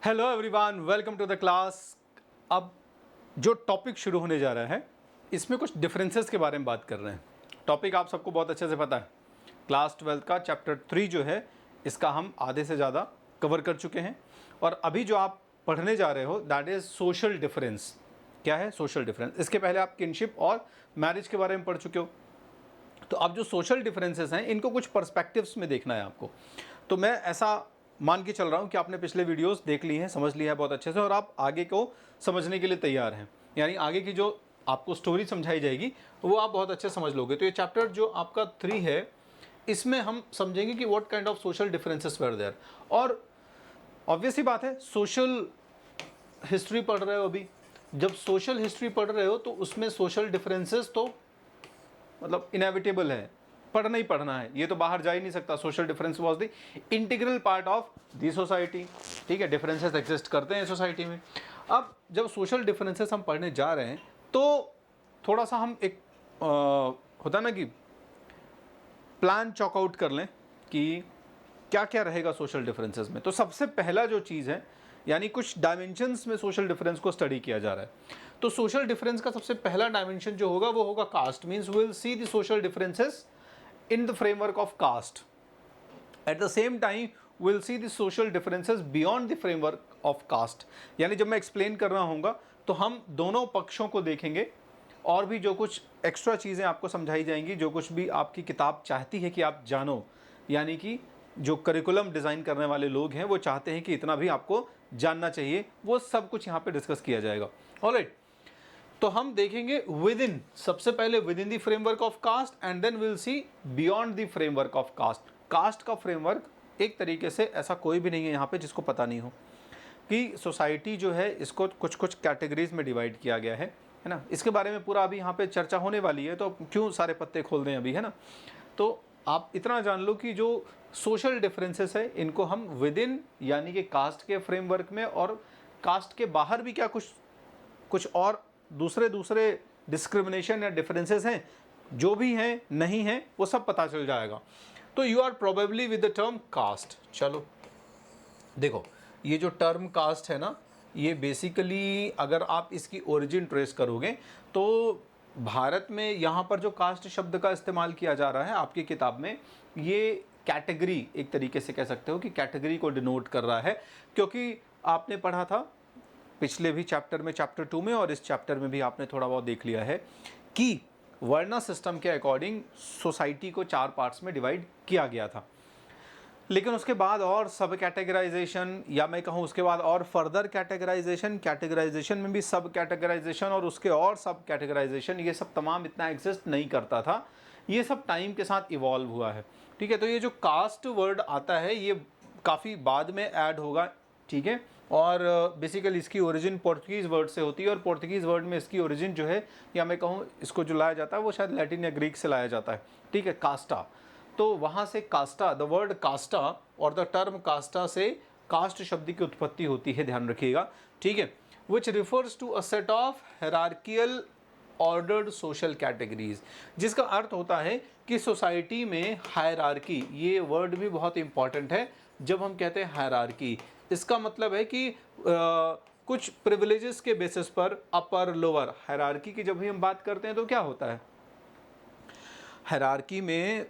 Hello everyone, welcome to the class. अब जो topic शुरू होने जा रहा है इसमें कुछ डिफरेंसेस के बारे में बात कर रहे हैं। टॉपिक आप सबको बहुत अच्छे से पता है, क्लास 12 का चैप्टर 3 जो है इसका हम आधे से ज़्यादा कवर कर चुके हैं। और अभी जो आप पढ़ने जा रहे हो दैट इज़ सोशल डिफरेंस। क्या है सोशल डिफरेंस? इसके पहले आप किनशिप और मैरिज के बारे में पढ़ चुके हो। तो अब जो सोशल डिफरेंसेस हैं इनको कुछ पर्सपेक्टिव्स में देखना है आपको। तो मैं ऐसा मान के चल रहा हूँ कि आपने पिछले वीडियोस देख ली हैं, समझ लिया है बहुत अच्छे से, और आप आगे को समझने के लिए तैयार हैं। यानी आगे की जो आपको स्टोरी समझाई जाएगी वो आप बहुत अच्छे समझ लोगे। तो ये चैप्टर जो आपका 3 है इसमें हम समझेंगे कि what kind of social differences were there. और ऑब्वियस ही बात है, सोशल हिस्ट्री पढ़ रहे हो अभी। जब सोशल हिस्ट्री पढ़ रहे हो तो उसमें सोशल डिफरेंसेस तो मतलब इनएविटेबल है, पढ़ना ही पढ़ना है, ये तो बाहर जा ही नहीं सकता। Social difference was the integral part of the society. ठीक है, डिफरेंसेस एग्जिस्ट करते हैं सोसाइटी में। अब जब सोशल डिफरेंसेस हम पढ़ने जा रहे हैं तो थोड़ा सा हम एक होता ना कि प्लान चॉकआउट कर लें कि क्या क्या रहेगा सोशल डिफरेंसेस में। तो सबसे पहला जो चीज़ है, यानी कुछ डायमेंशंस में सोशल डिफरेंस को स्टडी किया जा रहा है। तो सोशल डिफरेंस का सबसे पहला डायमेंशन जो होगा वो होगा caste. Means we will see the social differences in the framework of caste. At the same time we will see the social differences beyond the framework of caste. यानी जब मैं एक्सप्लेन कर रहा हूँगा तो हम दोनों पक्षों को देखेंगे और भी जो कुछ एक्स्ट्रा चीज़ें आपको समझाई जाएंगी, जो कुछ भी आपकी किताब चाहती है कि आप जानो, यानी कि जो करिकुलम डिज़ाइन करने वाले लोग हैं वो चाहते हैं कि इतना भी आपको जानना चाहिए, वो सब कुछ यहाँ पे डिस्कस किया जाएगा। ऑलराइट, तो हम देखेंगे विद इन, सबसे पहले with in the framework of caste and then will see beyond the framework of caste. Caste का फ्रेमवर्क एक तरीके से ऐसा कोई भी नहीं है यहाँ पे जिसको पता नहीं हो कि सोसाइटी जो है इसको कुछ कुछ कैटेगरीज में डिवाइड किया गया है ना। इसके बारे में पूरा अभी यहाँ पे चर्चा होने वाली है, तो क्यों सारे पत्ते खोल दें अभी, है ना। तो आप इतना जान लो कि जो सोशल डिफरेंसेस है इनको हम विद इन यानी कि कास्ट के फ्रेमवर्क में और कास्ट के बाहर भी क्या कुछ और दूसरे डिस्क्रिमिनेशन या डिफरेंसेस हैं, जो भी हैं नहीं हैं वो सब पता चल जाएगा। तो you are probably with the term caste. चलो देखो, ये जो टर्म कास्ट है ना, ये बेसिकली अगर आप इसकी ओरिजिन ट्रेस करोगे तो भारत में यहाँ पर जो कास्ट शब्द का इस्तेमाल किया जा रहा है आपकी किताब में, ये कैटेगरी एक तरीके से कह सकते हो कि कैटेगरी को डिनोट कर रहा है। क्योंकि आपने पढ़ा था पिछले भी चैप्टर में, चैप्टर 2 में, और इस चैप्टर में भी आपने थोड़ा बहुत देख लिया है कि वर्ना सिस्टम के अकॉर्डिंग सोसाइटी को 4 पार्ट्स में डिवाइड किया गया था। लेकिन उसके बाद और सब कैटेगराइजेशन, या मैं कहूँ उसके बाद और फर्दर कैटेगराइजेशन में भी सब कैटेगराइजेशन और उसके और सब कैटेगराइजेशन, ये सब तमाम इतना एग्जिस्ट नहीं करता था। ये सब टाइम के साथ इवॉल्व हुआ है। ठीक है, तो ये जो कास्ट वर्ड आता है ये काफ़ी बाद में ऐड होगा। ठीक है, और बेसिकली इसकी ओरिजिन पोर्तुगीज़ वर्ड से होती है, और पोर्तुगीज़ वर्ड में इसकी ओरिजिन जो है, या मैं कहूँ इसको जो लाया जाता है वो शायद लैटिन या ग्रीक से लाया जाता है। ठीक है, कास्टा, तो वहाँ से कास्टा, द वर्ड कास्टा और द टर्म कास्टा से कास्ट शब्द की उत्पत्ति होती है, ध्यान रखिएगा। ठीक है, which refers to a set of hierarchical ordered social categories, जिसका अर्थ होता है कि सोसाइटी में हायरार्की, ये वर्ड भी बहुत इंपॉर्टेंट है। जब हम कहते हैं हायरार्की, इसका मतलब है कि कुछ प्रिविलेजेस के बेसिस पर अपर लोअर, हायरार्की की जब भी हम बात करते हैं तो क्या होता है, हायरार्की में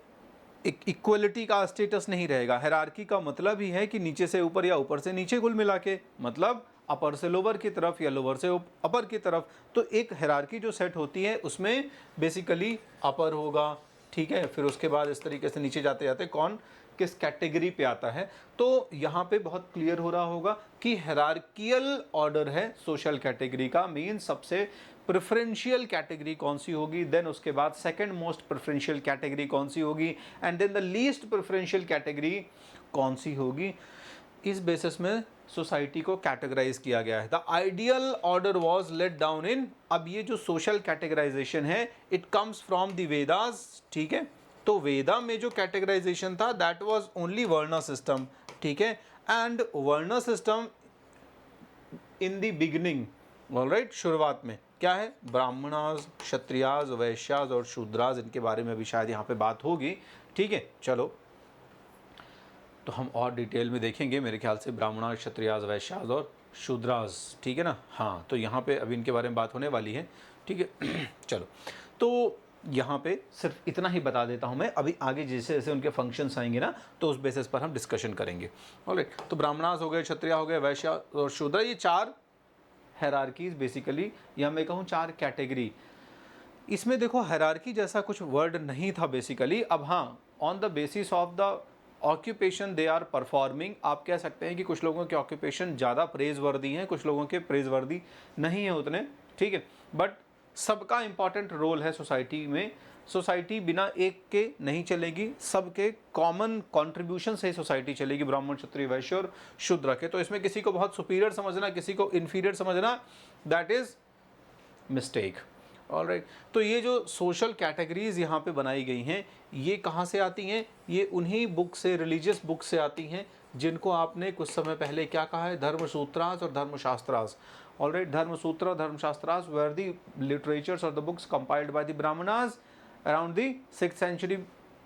एक इक्वलिटी का स्टेटस नहीं रहेगा। हायरार्की का मतलब ही है कि नीचे से ऊपर या ऊपर से नीचे कुल मिला के, मतलब अपर से लोअर की तरफ या लोअर से अपर की तरफ। तो एक हायरार्की जो सेट होती है उसमें बेसिकली अपर होगा, ठीक है, फिर उसके बाद इस तरीके से नीचे जाते जाते कौन किस कैटेगरी पे आता है। तो यहाँ पे बहुत क्लियर हो रहा होगा कि हायरार्कियल ऑर्डर है सोशल कैटेगरी का। मीन सबसे प्रेफरेंशियल कैटेगरी कौन सी होगी, देन उसके बाद सेकंड मोस्ट प्रेफरेंशियल कैटेगरी कौन सी होगी, and then the least preferential category कौन सी होगी। इस बेसिस में सोसाइटी को कैटेगराइज किया गया है। The ideal order was laid down in, अब ये जो सोशल कैटेगराइजेशन है it comes from the Vedas. ठीक है, तो वेदा में जो कैटेगराइजेशन था that was only varna system. ठीक है, and varna system in the beginning, alright, शुरुआत में क्या है, ब्राह्मणास, क्षत्रियास, वैश्यास और शूद्रास, इनके बारे में भी शायद यहाँ पे बात होगी। ठीक है, चलो तो हम और डिटेल में देखेंगे मेरे ख्याल से ब्राह्मणा, क्षत्रियाज, वैश्याज और शूद्राज, ठीक है ना। हाँ, तो यहाँ पे अभी इनके बारे में बात होने वाली है, ठीक है। चलो, तो यहाँ पे सिर्फ इतना ही बता देता हूँ मैं, अभी आगे जैसे जैसे उनके फंक्शंस आएंगे ना तो उस बेसिस पर हम डिस्कशन करेंगे। ऑलराइट, तो ब्राह्मणास हो गए, क्षत्रिय हो गए, वैश्य और शूद्र, ये 4 हायरार्कीज बेसिकली, या मैं कहूँ 4 कैटेगरी। इसमें देखो हायरार्की जैसा कुछ वर्ड नहीं था बेसिकली। अब हाँ, on the basis of the occupation they are performing, आप कह सकते हैं कि कुछ लोगों के ऑक्यूपेशन ज़्यादा प्रेजवर्दी हैं, कुछ लोगों के प्रेजवर्दी नहीं है उतने, ठीक है। बट सबका इंपॉर्टेंट रोल है सोसाइटी में। सोसाइटी बिना एक के नहीं चलेगी, सबके कॉमन कंट्रीब्यूशन से सोसाइटी चलेगी, ब्राह्मण, क्षत्रिय, वैश्य और शूद्र के। तो इसमें किसी को बहुत सुपीरियर समझना, किसी को इन्फीरियर समझना, दैट इज मिस्टेक। ऑलराइट, तो ये जो सोशल कैटेगरीज यहाँ पे बनाई गई हैं, ये कहाँ से आती हैं? ये उन्हीं बुक से, रिलीजियस बुक से आती हैं जिनको आपने कुछ समय पहले क्या कहा है, धर्मसूत्रास और Dharmashastras. Alright, Dharmasutra, Dharmashastras were the literatures or the books compiled by the Brahmanas around the 6th century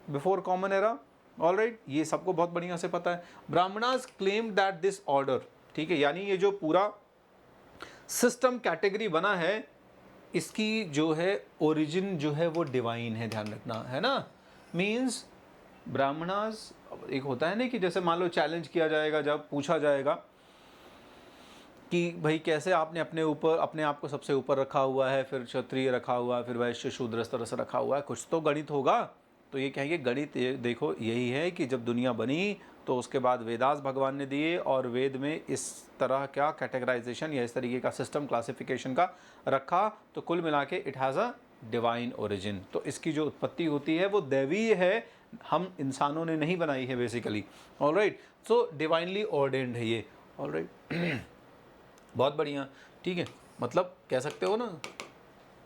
before common era. Alright, ये सबको बहुत बढ़िया से पता है। Brahmanas claimed that this order, ठीक है, यानी ये जो पूरा सिस्टम कैटेगरी बना है, इसकी जो है ओरिजिन जो है वो डिवाइन है, ध्यान रखना है ना। मीन्स ब्राह्मणास, एक होता है ना कि जैसे मान लो चैलेंज किया जाएगा, जब पूछा जाएगा कि भाई कैसे आपने अपने ऊपर, अपने आप को सबसे ऊपर रखा हुआ है, फिर क्षत्रिय रखा हुआ है, फिर वैश्य शूद्र इस तरह से रखा हुआ है, कुछ तो गणित होगा। तो ये कहेंगे गणित देखो यही है कि जब दुनिया बनी तो उसके बाद वेदास भगवान ने दिए, और वेद में इस तरह का कैटेगराइजेशन या इस तरीके का सिस्टम क्लासिफिकेशन का रखा, तो कुल मिला के it has a divine origin. तो इसकी जो उत्पत्ति होती है वो दैवीय है, हम इंसानों ने नहीं बनाई है बेसिकली। ऑलराइट, सो डिवाइनली ऑर्डेंड है ये। ऑलराइट, बहुत बढ़िया, ठीक है। मतलब कह सकते हो ना,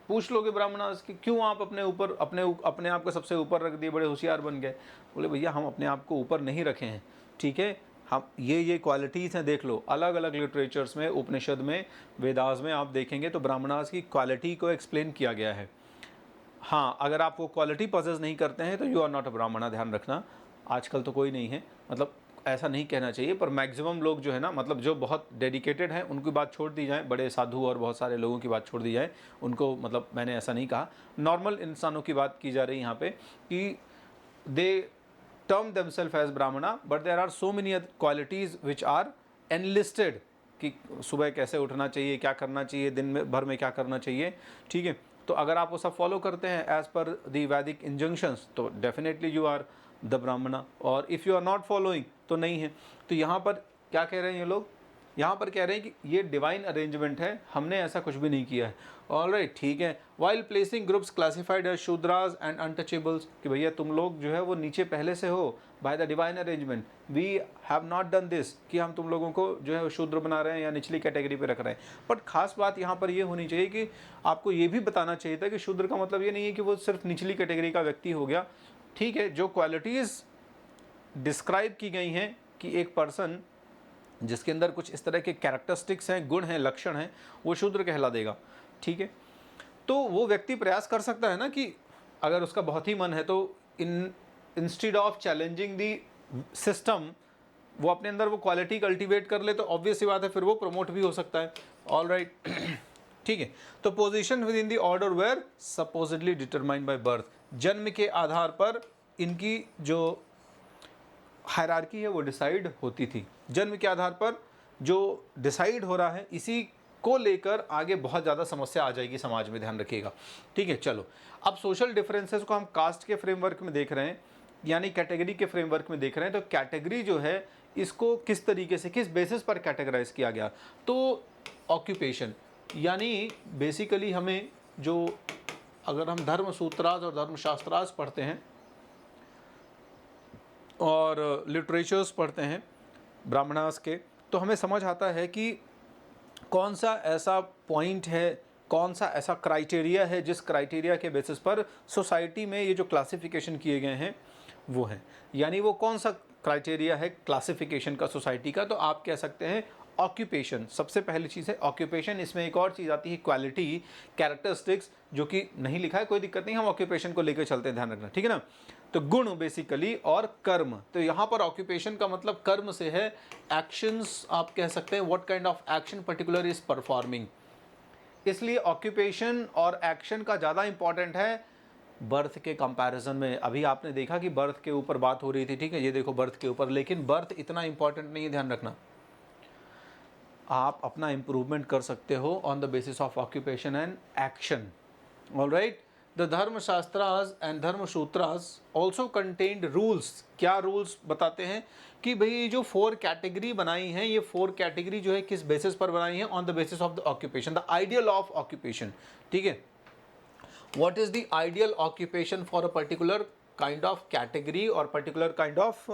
पूछ लोगे ब्राह्मणास कि क्यों आप अपने ऊपर अपने आप को सबसे ऊपर रख दिए, बड़े होशियार बन गए। बोले भैया हम अपने आप को ऊपर नहीं रखे हैं, ठीक है। हम ये क्वालिटीज़ हैं, देख लो अलग अलग लिटरेचर्स में, उपनिषद में, वेदास में आप देखेंगे तो ब्राह्मणास की क्वालिटी को एक्सप्लेन किया गया है। हाँ, अगर आप वो क्वालिटी पॉसेस नहीं करते हैं तो यू आर नॉट अ ब्राह्मणा, ध्यान रखना। आजकल तो कोई नहीं है, मतलब ऐसा नहीं कहना चाहिए, पर मैक्सिमम लोग जो है ना, मतलब जो बहुत डेडिकेटेड हैं उनकी बात छोड़ दी जाए, बड़े साधु और बहुत सारे लोगों की बात छोड़ दी जाए, उनको, मतलब मैंने ऐसा नहीं कहा, नॉर्मल इंसानों की बात की जा रही है यहाँ पे कि they term themselves as Brahmana, but there are so many qualities which are enlisted, कि सुबह कैसे उठना चाहिए, क्या करना चाहिए, दिन में भर में क्या करना चाहिए, ठीक है। तो अगर आप वो सब फॉलो करते हैं एज पर द वैदिक इंजंक्शंस, तो definitely you are the Brahmana, और if you are not following तो नहीं है। तो यहाँ पर क्या कह रहे हैं ये लोग? यहाँ पर कह रहे हैं कि ये डिवाइन अरेंजमेंट है, हमने ऐसा कुछ भी नहीं किया है। ऑलराइट, ठीक है। While placing groups classified as Shudras and untouchables, कि भैया तुम लोग जो है वो नीचे पहले से हो by the divine arrangement, we have not done this, कि हम तुम लोगों को जो है शूद्र बना रहे हैं या निचली कैटेगरी पे रख रहे हैं। बट खास बात यहाँ पर ये होनी चाहिए कि आपको ये भी बताना चाहिए था कि शूद्र का मतलब ये नहीं है कि वो सिर्फ निचली कैटेगरी का व्यक्ति हो गया, ठीक है। जो क्वालिटीज़ डिस्क्राइब की गई हैं कि एक पर्सन जिसके अंदर कुछ इस तरह के कैरेक्टरिस्टिक्स हैं, गुण हैं, लक्षण हैं, वो शूद्र कहला देगा, ठीक है। तो वो व्यक्ति प्रयास कर सकता है ना कि अगर उसका बहुत ही मन है तो instead of challenging the system, वो अपने अंदर वो क्वालिटी कल्टीवेट कर ले, तो ऑब्वियस सी बात है फिर वो प्रमोट भी हो सकता है। ऑलराइट, ठीक है। तो position with in the order where supposedly determined by birth, जन्म के आधार पर इनकी जो हायरार्की है वो डिसाइड होती थी। जन्म के आधार पर जो डिसाइड हो रहा है, इसी को लेकर आगे बहुत ज़्यादा समस्या आ जाएगी समाज में, ध्यान रखिएगा, ठीक है। चलो, अब सोशल डिफरेंसेस को हम कास्ट के फ्रेमवर्क में देख रहे हैं, यानी कैटेगरी के फ्रेमवर्क में देख रहे हैं। तो कैटेगरी जो है इसको किस तरीके से, किस बेसिस पर कैटेगराइज किया गया? तो ऑक्यूपेशन, यानी बेसिकली हमें जो, अगर हम धर्मसूत्रास और धर्मशास्त्रास पढ़ते हैं और लिटरेचर्स पढ़ते हैं ब्राह्मणास के, तो हमें समझ आता है कि कौन सा ऐसा पॉइंट है, कौन सा ऐसा क्राइटेरिया है जिस क्राइटेरिया के बेसिस पर सोसाइटी में ये जो क्लासिफिकेशन किए गए हैं वो है। यानी वो कौन सा क्राइटेरिया है क्लासिफिकेशन का सोसाइटी का? तो आप कह सकते हैं ऑक्यूपेशन, सबसे पहली चीज़ है ऑक्यूपेशन। इसमें एक और चीज़ आती है क्वालिटी, कैरेक्टरिस्टिक्स, जो कि नहीं लिखा है, कोई दिक्कत नहीं, हम ऑक्यूपेशन को लेकर चलते हैं, ध्यान रखना, ठीक है ना। तो गुण बेसिकली और कर्म। तो यहाँ पर ऑक्यूपेशन का मतलब कर्म से है, एक्शंस आप कह सकते हैं, what kind of action particular is performing. इसलिए ऑक्यूपेशन और एक्शन का ज़्यादा इंपॉर्टेंट है बर्थ के कंपैरिजन में। अभी आपने देखा कि बर्थ के ऊपर बात हो रही थी, ठीक है, ये देखो बर्थ के ऊपर, लेकिन बर्थ इतना इंपॉर्टेंट नहीं है, ध्यान रखना। आप अपना इम्प्रूवमेंट कर सकते हो on the basis of occupation and action. Alright, the Dharmashastras and Dharmasutras also contained rules. क्या रूल्स बताते हैं कि भाई जो 4 कैटेगरी बनाई हैं, ये 4 कैटेगरी जो है किस बेसिस पर बनाई है, on the basis of the occupation, the ideal of occupation. ठीक है, what is the ideal occupation for a particular kind of category और particular kind of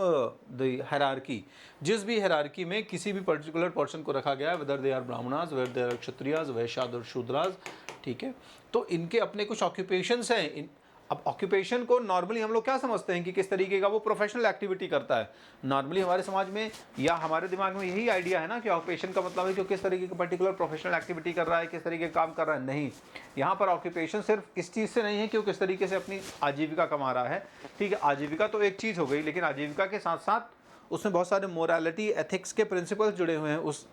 the hierarchy। जिस भी hierarchy में किसी भी particular person को रखा गया है, whether they are brahmanas, whether they are Kshatriyas, वैश्यास और शूद्रास, ठीक है, तो इनके अपने कुछ occupations हैं। अब ऑक्यूपेशन को नॉर्मली हम लोग क्या समझते हैं कि किस तरीके का वो प्रोफेशनल एक्टिविटी करता है। नॉर्मली हमारे समाज में या हमारे दिमाग में यही आइडिया है ना कि ऑक्यूपेशन का मतलब है कि किस तरीके का पर्टिकुलर प्रोफेशनल एक्टिविटी कर रहा है, किस तरीके का काम कर रहा है। नहीं, यहाँ पर ऑक्यूपेशन सिर्फ इस चीज़ से नहीं है कि वो किस तरीके से अपनी आजीविका कमा रहा है। ठीक है, आजीविका तो एक चीज़ हो गई, लेकिन आजीविका के साथ साथ उसमें बहुत सारे मोरालिटी, एथिक्स के प्रिंसिपल्स जुड़े हुए हैं उस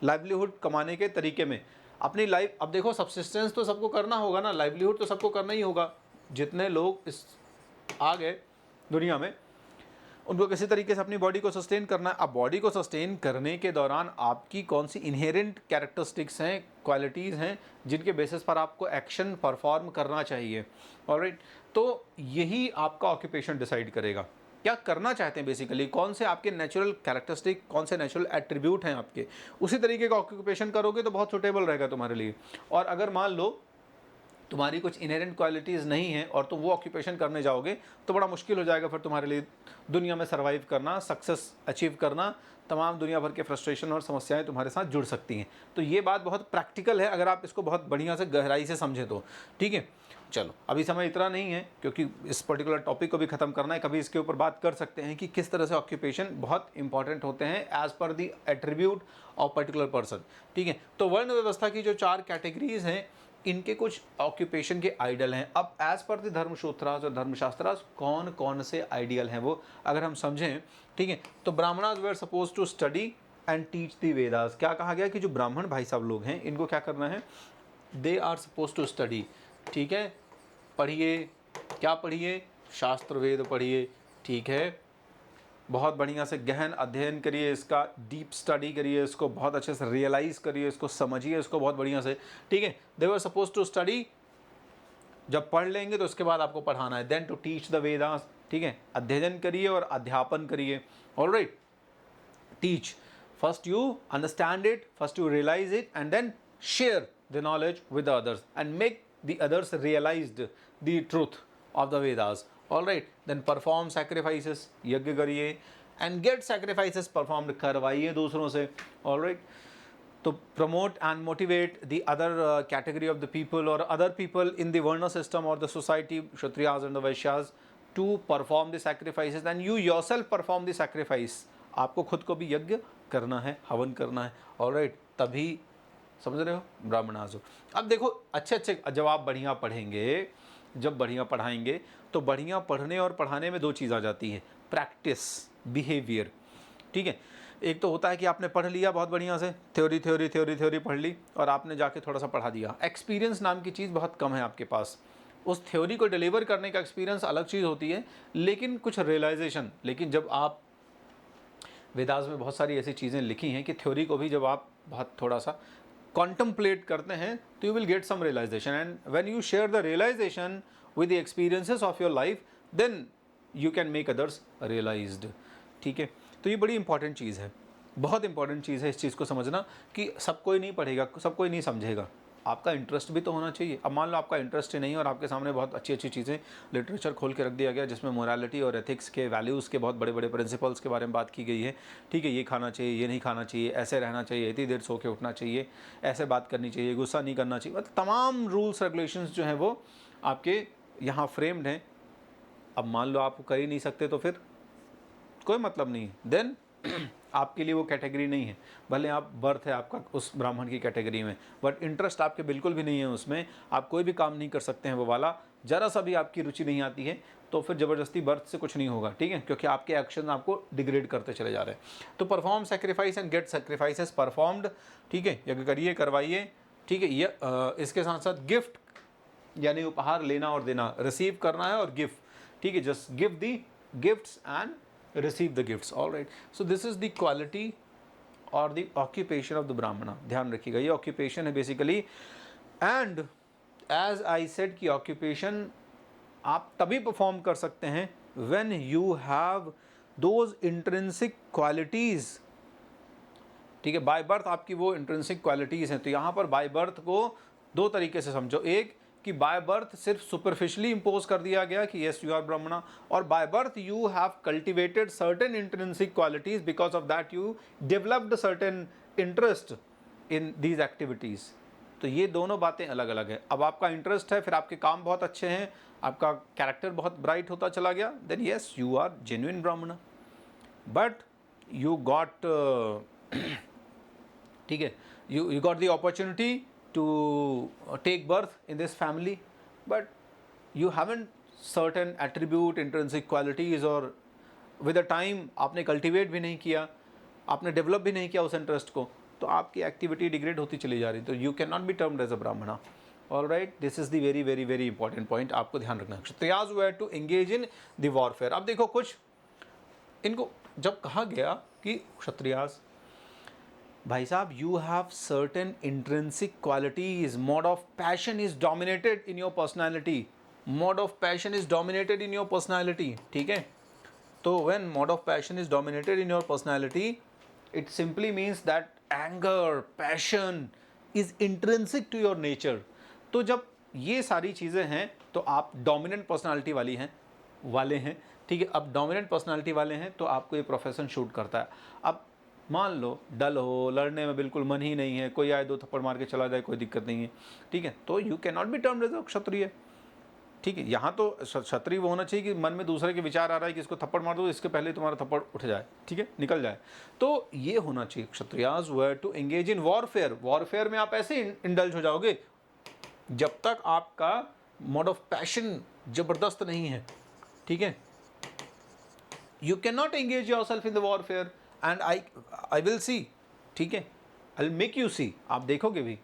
लाइवलीहुड कमाने के तरीके में। अपनी लाइफ, अब देखो सब्सिस्टेंस तो सबको करना होगा ना, लाइवलीहुड तो सबको करना ही होगा। जितने लोग इस आ गए दुनिया में, उनको किसी तरीके से अपनी बॉडी को सस्टेन करना है। अब बॉडी को सस्टेन करने के दौरान आपकी कौन सी इनहेरेंट कैरेक्टरिस्टिक्स हैं, क्वालिटीज़ हैं, जिनके बेसिस पर आपको एक्शन परफॉर्म करना चाहिए। ऑलराइट, तो यही आपका ऑक्यूपेशन डिसाइड करेगा क्या करना चाहते हैं बेसिकली, कौन से आपके नेचुरल कैरेक्टरिस्टिक, कौन से नेचुरल एट्रीब्यूट हैं आपके, उसी तरीके का ऑक्यूपेशन करोगे तो बहुत सुटेबल रहेगा तुम्हारे लिए। और अगर मान लो तुम्हारी कुछ इनहेरेंट क्वालिटीज़ नहीं है और तुम वो ऑक्यूपेशन करने जाओगे तो बड़ा मुश्किल हो जाएगा फिर तुम्हारे लिए दुनिया में सर्वाइव करना, सक्सेस अचीव करना। तमाम दुनिया भर के फ्रस्ट्रेशन और समस्याएं तुम्हारे साथ जुड़ सकती हैं। तो ये बात बहुत प्रैक्टिकल है अगर आप इसको बहुत बढ़िया से गहराई से समझें तो। ठीक है, चलो अभी समय इतना नहीं है क्योंकि इस पर्टिकुलर टॉपिक को भी ख़त्म करना है। कभी इसके ऊपर बात कर सकते हैं कि किस तरह से ऑक्यूपेशन बहुत इंपॉर्टेंट होते हैं as per the attribute of particular person. ठीक है, तो वर्ण व्यवस्था की जो 4 कैटेगरीज हैं, इनके कुछ ऑक्यूपेशन के आइडियल हैं। अब एज पर द धर्मसूत्रास और धर्मशास्त्रास कौन कौन से आइडियल हैं वो अगर हम समझें, ठीक है, तो Brahmanas were suppose to study and teach the Vedas. क्या कहा गया कि जो ब्राह्मण भाई साहब लोग हैं, इनको क्या करना है, they are suppose to study. ठीक है, पढ़िए, क्या पढ़िए, शास्त्र वेद पढ़िए। ठीक है, बहुत बढ़िया से गहन अध्ययन करिए, इसका डीप स्टडी करिए, इसको बहुत अच्छे से रियलाइज़ करिए, इसको समझिए, इसको बहुत बढ़िया से। ठीक है, they were suppose to study, जब पढ़ लेंगे तो उसके बाद आपको पढ़ाना है। Then to teach the Vedas. ठीक है, अध्ययन करिए और अध्यापन करिए। Alright, teach, first you understand it, first you realise it and then share the knowledge with the others and make the others realized the truth of the Vedas. All right, then perform sacrifices, यज्ञ करिए and get sacrifices performed, करवाइए दूसरों से। All right, तो promote and motivate the other category of the people or other people in the Varna system or the society, Kshatriyas and the Vaishyas, to perform the sacrifices and you yourself perform the sacrifice। आपको खुद को भी यज्ञ करना है, हवन करना है। All right, तभी समझ रहे हो, ब्राह्मणास हो। अब देखो अच्छे अच्छे, जब आप बढ़िया पढ़ेंगे, जब बढ़िया पढ़ाएंगे तो बढ़िया पढ़ने और पढ़ाने में 2 चीज़ आ जाती है, प्रैक्टिस, बिहेवियर। ठीक है, एक तो होता है कि आपने पढ़ लिया बहुत बढ़िया से, थ्योरी पढ़ ली और आपने जाके थोड़ा सा पढ़ा दिया। एक्सपीरियंस नाम की चीज़ बहुत कम है आपके पास। उस थ्योरी को डिलीवर करने का एक्सपीरियंस अलग चीज़ होती है, लेकिन कुछ रियलाइजेशन। लेकिन जब आप, वेदास में बहुत सारी ऐसी चीज़ें लिखी हैं कि थ्योरी को भी जब आप बहुत थोड़ा सा contemplate करते हैं तो you will get some realization, and when you share the realization with the experiences of your life, then you can make others realized। ठीक है, तो ये बड़ी इंपॉर्टेंट चीज़ है, बहुत इंपॉर्टेंट चीज़ है इस चीज़ को समझना कि सब कोई नहीं पढ़ेगा, सब कोई नहीं समझेगा, आपका इंटरेस्ट भी तो होना चाहिए। अब मान लो आपका इंटरेस्ट ही नहीं और आपके सामने बहुत अच्छी अच्छी चीज़ें, लिटरेचर खोल के रख दिया गया जिसमें मोरालिटी और एथिक्स के, वैल्यूज़ के बहुत बड़े बड़े प्रिंसिपल्स के बारे में बात की गई है। ठीक है, ये खाना चाहिए, ये नहीं खाना चाहिए, ऐसे रहना चाहिए, इतनी देर सो के उठना चाहिए, ऐसे बात करनी चाहिए, गुस्सा नहीं करना चाहिए, मतलब तमाम रूल्स रेगुलेशंस जो हैं वो आपके यहाँ फ्रेम्ड हैं। अब मान लो आप कर ही नहीं सकते तो फिर कोई मतलब नहीं। देन आपके लिए वो कैटेगरी नहीं है, भले आप बर्थ है आपका उस ब्राह्मण की कैटेगरी में, बट इंटरेस्ट आपके बिल्कुल भी नहीं है उसमें, आप कोई भी काम नहीं कर सकते हैं वो वाला, ज़रा सा भी आपकी रुचि नहीं आती है, तो फिर ज़बरदस्ती बर्थ से कुछ नहीं होगा, ठीक है, क्योंकि आपके एक्शन आपको डिग्रेड करते चले जा रहे हैं। तो perform sacrifice and get sacrifices performed, ठीक है, यज्ञ करिए, करवाइए, ठीक है। ये इसके साथ साथ गिफ्ट यानी उपहार लेना और देना, रिसीव करना है और गिफ्ट, ठीक है, just give the gifts and receive the gifts, all right. So this is the quality और the occupation of the Brahmana, ध्यान रखिएगा ये ऑक्यूपेशन है basically. And as I said कि ऑक्यूपेशन आप तभी परफॉर्म कर सकते हैं when you have those intrinsic qualities, ठीक है, बाय बर्थ आपकी वो इंट्रिंसिक क्वालिटीज़ हैं। तो यहाँ पर बाय बर्थ को दो तरीके से समझो, एक कि बाय बर्थ सिर्फ सुपरफिशली इम्पोज कर दिया गया कि यस यू आर ब्राह्मणा, और by birth you have cultivated certain intrinsic qualities, because of that you developed certain interest in these activities. तो ये दोनों बातें अलग अलग है। अब आपका इंटरेस्ट है, फिर आपके काम बहुत अच्छे हैं, आपका कैरेक्टर बहुत ब्राइट होता चला गया, then yes you are genuine Brahmana. But you got ठीक है, you got the opportunity to take birth in this family, but you haven't certain attribute intrinsic qualities, और with the time आपने cultivate भी नहीं किया, आपने develop भी नहीं किया उस interest को, तो आपकी activity degrade होती चली जा रही, तो you cannot be termed as a brahmana, all right। this is the very very very important point, आपको ध्यान रखना है। Kshatriyas were to engage in the warfare। अब देखो कुछ इनको जब कहा गया कि क्षत्रियाज भाई साहब you have certain intrinsic qualities, mode of passion is dominated in your personality, mode of passion is dominated in your personality, ठीक है। तो when mode of passion is dominated in your personality, it simply means that anger passion is intrinsic to your nature. तो जब ये सारी चीज़ें हैं तो आप डोमिनेंट पर्सनैलिटी वाले हैं, ठीक है। अब डोमिनेंट पर्सनैलिटी वाले हैं तो आपको ये प्रोफेशन शूट करता है। अब मान लो डल हो, लड़ने में बिल्कुल मन ही नहीं है, कोई आए दो थप्पड़ मार के चला जाए, कोई दिक्कत नहीं है, ठीक है, तो you can not be termed as a Kshatriya, ठीक है। यहाँ तो क्षत्रिय वो होना चाहिए कि मन में दूसरे के विचार आ रहा है कि इसको थप्पड़ मार दो, इसके पहले तुम्हारा थप्पड़ उठ जाए, ठीक है, निकल जाए, तो ये होना चाहिए। Kshatriyas were to engage in warfare. Warfare में आप ऐसे इंडल्ज हो जाओगे जब तक आपका मोड ऑफ पैशन जबरदस्त नहीं है, ठीक है। You can not engage your self in the warfare and I will see, ठीक है, I will make you see. आप देखोगे भी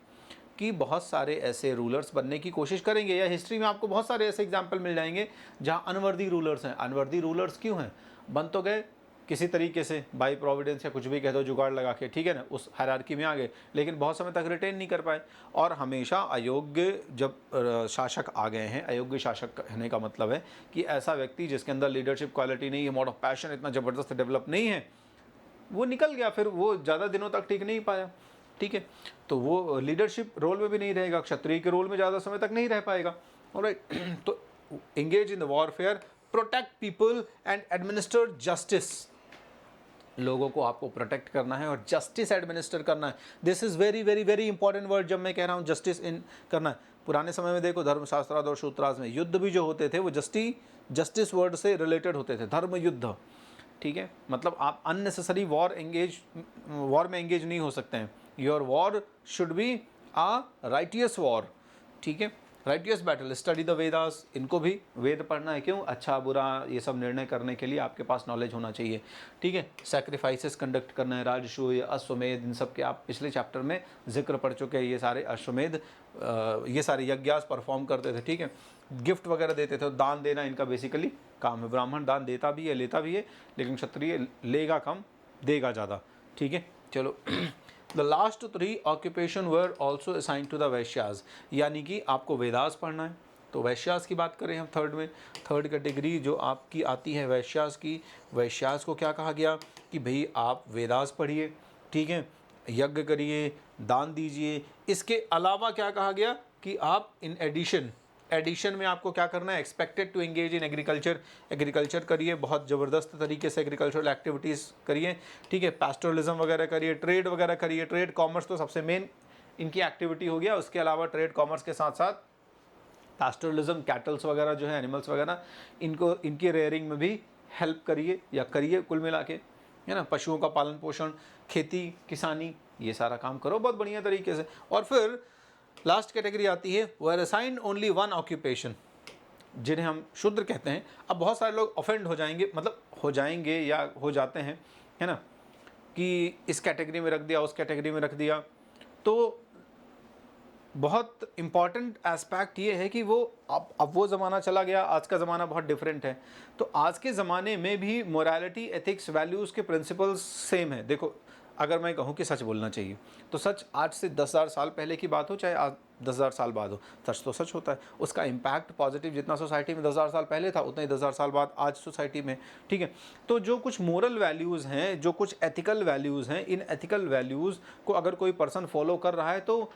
कि बहुत सारे ऐसे रूलर्स बनने की कोशिश करेंगे, या हिस्ट्री में आपको बहुत सारे ऐसे एग्जाम्पल मिल जाएंगे जहाँ अनवर्दी रूलर्स हैं। अनवर्दी रूलर्स क्यों हैं? बन तो गए किसी तरीके से बाई प्रोविडेंस या कुछ भी कह दो, जुगाड़ लगा के, ठीक है ना, उस हायरार्की में आ गए, लेकिन बहुत समय तक रिटेन नहीं कर पाए। और हमेशा अयोग्य जब शासक आ गए हैं, अयोग्य शासक कहने का मतलब है कि ऐसा व्यक्ति जिसके अंदर लीडरशिप क्वालिटी नहीं है, मोड ऑफ पैशन इतना ज़बरदस्त डेवलप नहीं है, वो निकल गया, फिर वो ज़्यादा दिनों तक टिक नहीं पाया, ठीक है, तो वो लीडरशिप रोल में भी नहीं रहेगा, क्षत्रिय के रोल में ज़्यादा समय तक नहीं रह पाएगा, ऑलराइट। तो engage in the warfare, protect people and administer justice. लोगों को आपको प्रोटेक्ट करना है और जस्टिस एडमिनिस्टर करना है। This is very very very important word जब मैं कह रहा हूँ जस्टिस इन करना है। पुराने समय में देखो धर्मशास्त्राद और सूत्राज में युद्ध भी जो होते थे वो जस्टिस वर्ड से रिलेटेड होते थे, धर्म युद्ध, ठीक है। मतलब आप अननेसेसरी वॉर में एंगेज नहीं हो सकते हैं। Your war should be a righteous war, ठीक है, righteous battle. Study the Vedas, इनको भी वेद पढ़ना है, क्यों? अच्छा बुरा ये सब निर्णय करने के लिए आपके पास नॉलेज होना चाहिए, ठीक है। सैक्रिफाइसेस कंडक्ट करना है, राजसूय, अश्वमेध, इन सब के आप पिछले चैप्टर में जिक्र पढ़ चुके हैं। ये सारे अश्वमेध, ये सारे यज्ञास परफॉर्म करते थे, ठीक है। गिफ्ट वगैरह देते थे, दान देना इनका बेसिकली काम है। ब्राह्मण दान देता भी है, लेता भी है, लेकिन क्षत्रिय लेगा कम, देगा ज़्यादा, ठीक है। चलो the last 3 occupation were also assign to the Vaishyas, यानी कि आपको वेदास पढ़ना है। तो वैश्यास की बात करें हम थर्ड कैटेगरी जो आपकी आती है वैश्यास की। वैश्यास को क्या कहा गया कि भाई आप वेदास पढ़िए, ठीक है, यज्ञ करिए, दान दीजिए। इसके अलावा क्या कहा गया कि आप इन एडिशन में आपको क्या करना है? Expected to engage in agriculture करिए, बहुत ज़बरदस्त तरीके से एग्रीकल्चरल एक्टिविटीज़ करिए, ठीक है। पैस्टोरलिज्म वगैरह करिए, ट्रेड वगैरह करिए। ट्रेड कॉमर्स तो सबसे मेन इनकी एक्टिविटी हो गया। उसके अलावा ट्रेड कॉमर्स के साथ साथ पैस्टोरलिज्म, कैटल्स वगैरह जो है, एनिमल्स वगैरह, इनकी रेयरिंग में भी हेल्प करिए या करिए कुल मिला के, है ना, पशुओं का पालन पोषण, खेती किसानी, ये सारा काम करो बहुत बढ़िया तरीके से। और फिर लास्ट कैटेगरी आती है वर असाइंड ओनली वन ऑक्यूपेशन, जिन्हें हम शूद्र कहते हैं। अब बहुत सारे लोग ऑफेंड हो जाएंगे, मतलब हो जाएंगे या हो जाते हैं, है ना, कि इस कैटेगरी में रख दिया, उस कैटेगरी में रख दिया। तो बहुत इम्पॉर्टेंट एस्पेक्ट ये है कि वो अब वो ज़माना चला गया, आज का ज़माना बहुत डिफरेंट है। तो आज के ज़माने में भी मोरालिटी, एथिक्स, वैल्यूज़ के प्रिंसिपल्स सेम है। देखो, अगर मैं कहूँ कि सच बोलना चाहिए, तो सच आज से 10,000 साल पहले की बात हो, चाहे आज 10,000 साल बाद हो, सच तो सच होता है। उसका इम्पैक्ट पॉजिटिव जितना सोसाइटी में 10,000 साल पहले था, उतना ही 10,000 साल बाद आज सोसाइटी में, ठीक है। तो जो कुछ मोरल वैल्यूज़ हैं, जो कुछ एथिकल वैल्यूज़ हैं, इन एथिकल वैल्यूज़ को अगर कोई पर्सन फॉलो कर रहा है तो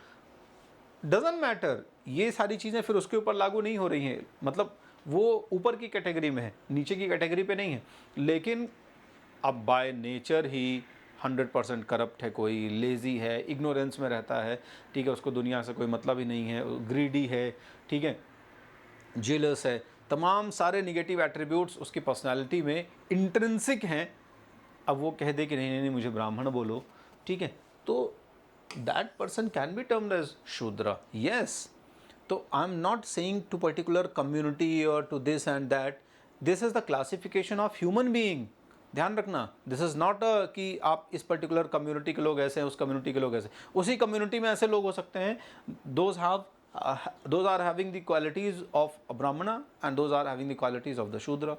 डजंट मैटर, ये सारी चीज़ें फिर उसके ऊपर लागू नहीं हो रही हैं। मतलब वो ऊपर की कैटेगरी में है, नीचे की कैटेगरी पे नहीं है। लेकिन अब बाय नेचर ही 100% करप्ट है, कोई लेज़ी है, इग्नोरेंस में रहता है, ठीक है, उसको दुनिया से कोई मतलब ही नहीं है, ग्रीडी है, ठीक है, जेलस है, तमाम सारे निगेटिव एट्रीब्यूट्स उसकी पर्सनालिटी में इंट्रिंसिक हैं। अब वो कह दे कि नहीं नहीं नहीं मुझे ब्राह्मण बोलो, ठीक है, तो that person can be termed as Shudra. Yes. So I'm not saying to particular community or to this and that. This is the classification of human being. ध्यान रखना, दिस इज़ नॉट कि आप इस पर्टिकुलर कम्युनिटी के लोग ऐसे हैं, उस कम्युनिटी के लोग ऐसे। उसी कम्युनिटी में ऐसे लोग हो सकते हैं, those are having the qualities of a brahmana and those are having the qualities of the shudra.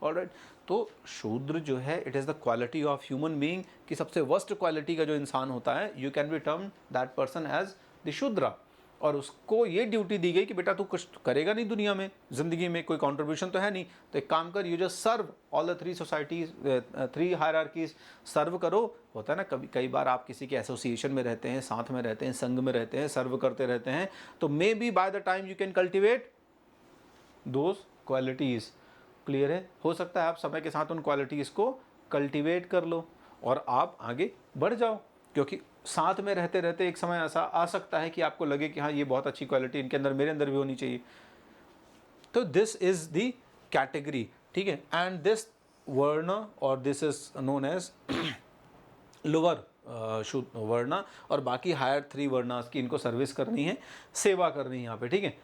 Alright, तो शूद्र जो है it is the quality of human being, कि सबसे वर्स्ट क्वालिटी का जो इंसान होता है, you can be term that person as the Shudra. और उसको ये ड्यूटी दी गई कि बेटा तू कुछ करेगा नहीं दुनिया में, ज़िंदगी में कोई कंट्रीब्यूशन तो है नहीं, तो एक काम कर, you just serve all the 3 societies, 3 hierarchies serve करो। होता है ना, कभी कई बार आप किसी के एसोसिएशन में रहते हैं, साथ में रहते हैं, संघ में रहते हैं, सर्व करते रहते हैं, तो may be by the time you can cultivate those qualities. Clear है, हो सकता है आप समय के साथ उन क्वालिटीज़ को कल्टिवेट कर लो और आप आगे बढ़ जाओ, क्योंकि साथ में रहते रहते एक समय ऐसा आ सकता है कि आपको लगे कि हाँ ये बहुत अच्छी क्वालिटी इनके अंदर, मेरे अंदर भी होनी चाहिए। तो दिस इज़ द कैटेगरी, ठीक है। एंड दिस वर्ण और this is known as lower varna, और बाकी हायर 3 वर्णास की इनको सर्विस करनी है, सेवा करनी है यहाँ पे, ठीक है।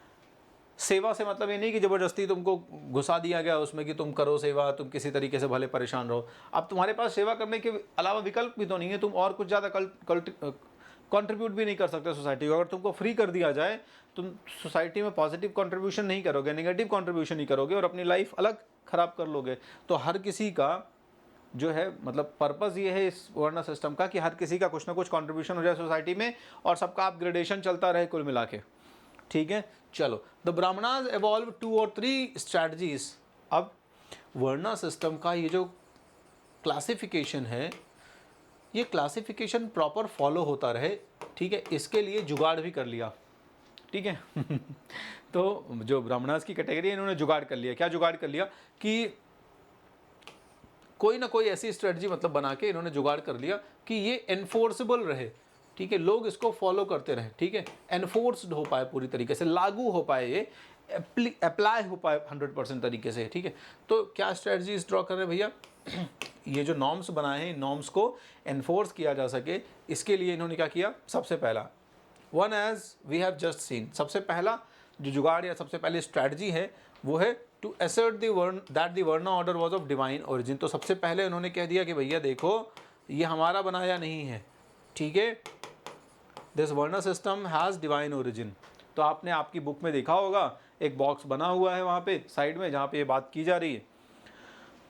सेवा से मतलब ये नहीं कि ज़बरदस्ती तुमको घुसा दिया गया उसमें कि तुम करो सेवा, तुम किसी तरीके से भले परेशान रहो। अब तुम्हारे पास सेवा करने के अलावा विकल्प भी तो नहीं है, तुम और कुछ ज़्यादा कंट्रीब्यूट भी नहीं कर सकते सोसाइटी को। अगर तुमको फ्री कर दिया जाए, तुम सोसाइटी में पॉजिटिव कंट्रीब्यूशन नहीं करोगे, नेगेटिव कंट्रीब्यूशन ही करोगे और अपनी लाइफ अलग ख़राब कर लोगे। तो हर किसी का जो है, मतलब पर्पज़ ये है इस वर्ण सिस्टम का कि हर किसी का कुछ ना कुछ कंट्रीब्यूशन हो जाए सोसाइटी में और सबका अपग्रेडेशन चलता रहे कुल मिला के, ठीक है। चलो, द ब्राह्मणाज एवॉल्व 2 और 3 स्ट्रैटजीज। अब वर्णा सिस्टम का ये जो क्लासिफिकेशन है, ये क्लासिफिकेशन प्रॉपर फॉलो होता रहे, ठीक है, इसके लिए जुगाड़ भी कर लिया, ठीक है। तो जो ब्राह्मणाज की कैटेगरी है, इन्होंने जुगाड़ कर लिया। क्या जुगाड़ कर लिया कि कोई ना कोई ऐसी स्ट्रेटजी मतलब बना के इन्होंने जुगाड़ कर लिया कि ये एनफोर्सेबल रहे, ठीक है, लोग इसको फॉलो करते रहें, ठीक है, एनफोर्स्ड हो पाए, पूरी तरीके से लागू हो पाए, ये अप्लाई हो पाए 100% तरीके से, ठीक है। तो क्या स्ट्रेटजीज ड्रॉ कर रहे हैं भैया, ये जो नॉर्म्स बनाए हैं, इन नॉर्म्स को एनफोर्स किया जा सके, इसके लिए इन्होंने क्या किया। सबसे पहला one as we have just seen, सबसे पहला जो जुगाड़ या सबसे पहली स्ट्रैटेजी है वो है टू असर्ट द वर्ण दैट द वर्ण order was of divine origin. तो सबसे पहले उन्होंने कह दिया कि भैया देखो ये हमारा बनाया नहीं है, ठीक है, दिस वर्ण सिस्टम हैज़ डिवाइन ओरिजिन। तो आपने आपकी बुक में देखा होगा एक बॉक्स बना हुआ है वहाँ पे साइड में, जहाँ पे ये बात की जा रही है,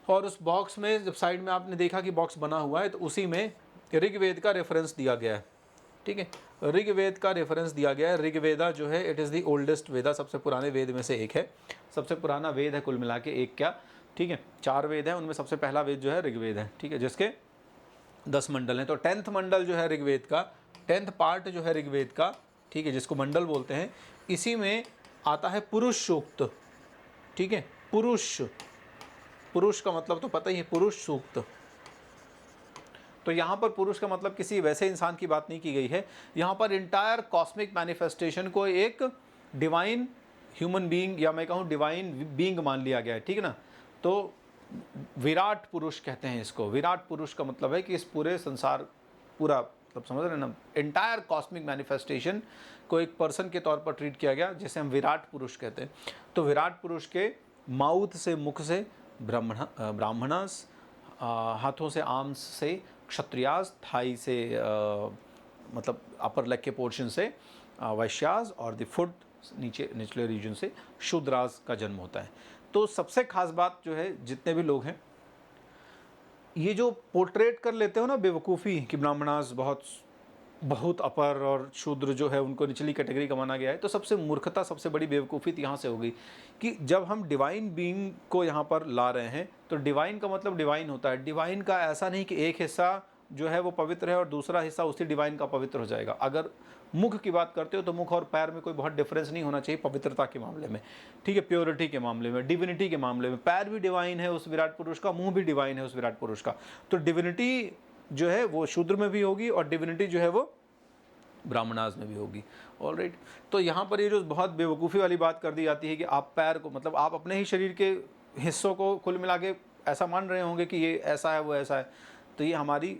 और उस बॉक्स में जब साइड में आपने देखा कि बॉक्स बना हुआ है, तो उसी में ऋग्वेद का रेफरेंस दिया गया है, ठीक है, ऋग्वेद का रेफरेंस दिया गया है। ऋग्वेदा जो है इट इज़ दी ओल्डेस्ट वेदा, सबसे पुराने वेद में से एक है, सबसे पुराना वेद है कुल मिला के, एक क्या, ठीक है, 4 वेद हैं, उनमें सबसे पहला वेद जो है ऋग्वेद है, ठीक है, जिसके 10 मंडल हैं। तो 10th मंडल जो है ऋग्वेद का, 10th पार्ट जो है ऋग्वेद का, ठीक है, जिसको मंडल बोलते हैं, इसी में आता है पुरुष सूक्त, ठीक है, पुरुष का मतलब तो पता ही है, पुरुष सूक्त। तो यहाँ पर पुरुष का मतलब किसी वैसे इंसान की बात नहीं की गई है, यहाँ पर इंटायर कॉस्मिक मैनिफेस्टेशन को एक डिवाइन ह्यूमन बीइंग या मैं कहूँ डिवाइन बीइंग मान लिया गया है, ठीक है ना। तो विराट पुरुष कहते हैं इसको। विराट पुरुष का मतलब है कि इस पूरे संसार, पूरा मतलब समझ रहे हैं ना, एंटायर कॉस्मिक मैनिफेस्टेशन को एक पर्सन के तौर पर ट्रीट किया गया, जिसे हम विराट पुरुष कहते हैं। तो विराट पुरुष के माउथ से, मुख से ब्राह्मणास, हाथों से आर्म्स से क्षत्रियास, थाई से मतलब अपर लेग के पोर्शन से वैश्यास, और द फुट नीचे निचले रीजन से शूद्रास का जन्म होता है। तो सबसे खास बात जो है, जितने भी लोग हैं ये जो पोर्ट्रेट कर लेते हो ना बेवकूफ़ी कि ब्राह्मणास बहुत अपर और शूद्र जो है उनको निचली कैटेगरी का माना गया है, तो सबसे मूर्खता, सबसे बड़ी बेवकूफ़ी तो यहाँ से हो गई कि जब हम डिवाइन बीइंग को यहाँ पर ला रहे हैं तो डिवाइन का मतलब डिवाइन होता है। डिवाइन का ऐसा नहीं कि एक हिस्सा जो है वो पवित्र है और दूसरा हिस्सा उसी डिवाइन का पवित्र हो जाएगा। अगर मुख की बात करते हो तो मुख और पैर में कोई बहुत डिफरेंस नहीं होना चाहिए पवित्रता के मामले में, ठीक है, प्योरिटी के मामले में, डिविनिटी के मामले में। पैर भी डिवाइन है उस विराट पुरुष का, मुंह भी डिवाइन है उस विराट पुरुष का। तो डिविनिटी जो है वो शूद्र में भी होगी और डिविनिटी जो है वो ब्राह्मणास में भी होगी। ऑलराइट, तो यहाँ पर ये जो बहुत बेवकूफ़ी वाली बात कर दी जाती है कि आप पैर को, मतलब आप अपने ही शरीर के हिस्सों को कुल मिला के ऐसा मान रहे होंगे कि ये ऐसा है वो ऐसा है, तो ये हमारी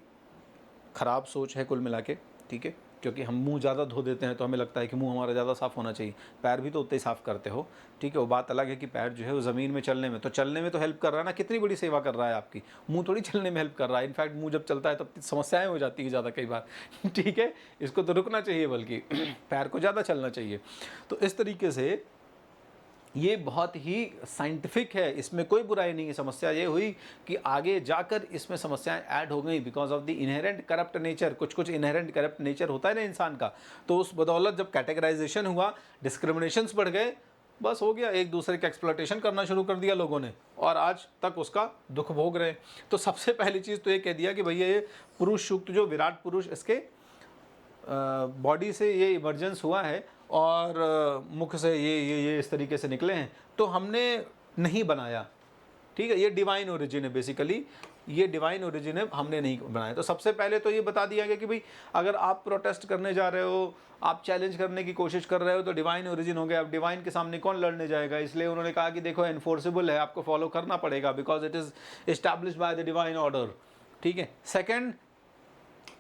ख़राब सोच है कुल मिला के, ठीक है। क्योंकि हम मुंह ज़्यादा धो देते हैं तो हमें लगता है कि मुंह हमारा ज़्यादा साफ़ होना चाहिए, पैर भी तो उतने ही साफ़ करते हो, ठीक है। वो बात अलग है कि पैर जो है वो ज़मीन में चलने में तो हेल्प कर रहा है ना, कितनी बड़ी सेवा कर रहा है आपकी। मुंह थोड़ी चलने में हेल्प कर रहा है, इनफैक्ट मुंह जब चलता है तब समस्याएं हो जाती है ज़्यादा कई बार, ठीक है। इसको तो रुकना चाहिए, बल्कि पैर को ज़्यादा चलना चाहिए। तो इस तरीके से ये बहुत ही साइंटिफिक है, इसमें कोई बुराई नहीं है। समस्या ये हुई कि आगे जाकर इसमें समस्याएं ऐड हो गई because of the inherent corrupt nature. कुछ इनहेरेंट करप्ट नेचर होता है ना इंसान का, तो उस बदौलत जब कैटेगराइजेशन हुआ, डिस्क्रिमिनेशंस बढ़ गए, बस हो गया, एक दूसरे का एक्सप्लॉयटेशन करना शुरू कर दिया लोगों ने, और आज तक उसका दुख भोग रहे। तो सबसे पहली चीज़ तो ये कह दिया कि भैया ये पुरुष सूक्त जो विराट पुरुष, इसके बॉडी से ये इमर्जेंस हुआ है और मुख से ये इस तरीके से निकले हैं, तो हमने नहीं बनाया, ठीक है। ये डिवाइन ओरिजिन है, बेसिकली ये डिवाइन ओरिजिन है, हमने नहीं बनाया। तो सबसे पहले तो ये बता दिया गया कि भाई अगर आप प्रोटेस्ट करने जा रहे हो, आप चैलेंज करने की कोशिश कर रहे हो, तो डिवाइन ओरिजिन हो गया। अब डिवाइन के सामने कौन लड़ने जाएगा, इसलिए उन्होंने कहा कि देखो एनफोर्सेबल है, आपको फॉलो करना पड़ेगा because it is established bye the divine order, ठीक है। सेकेंड,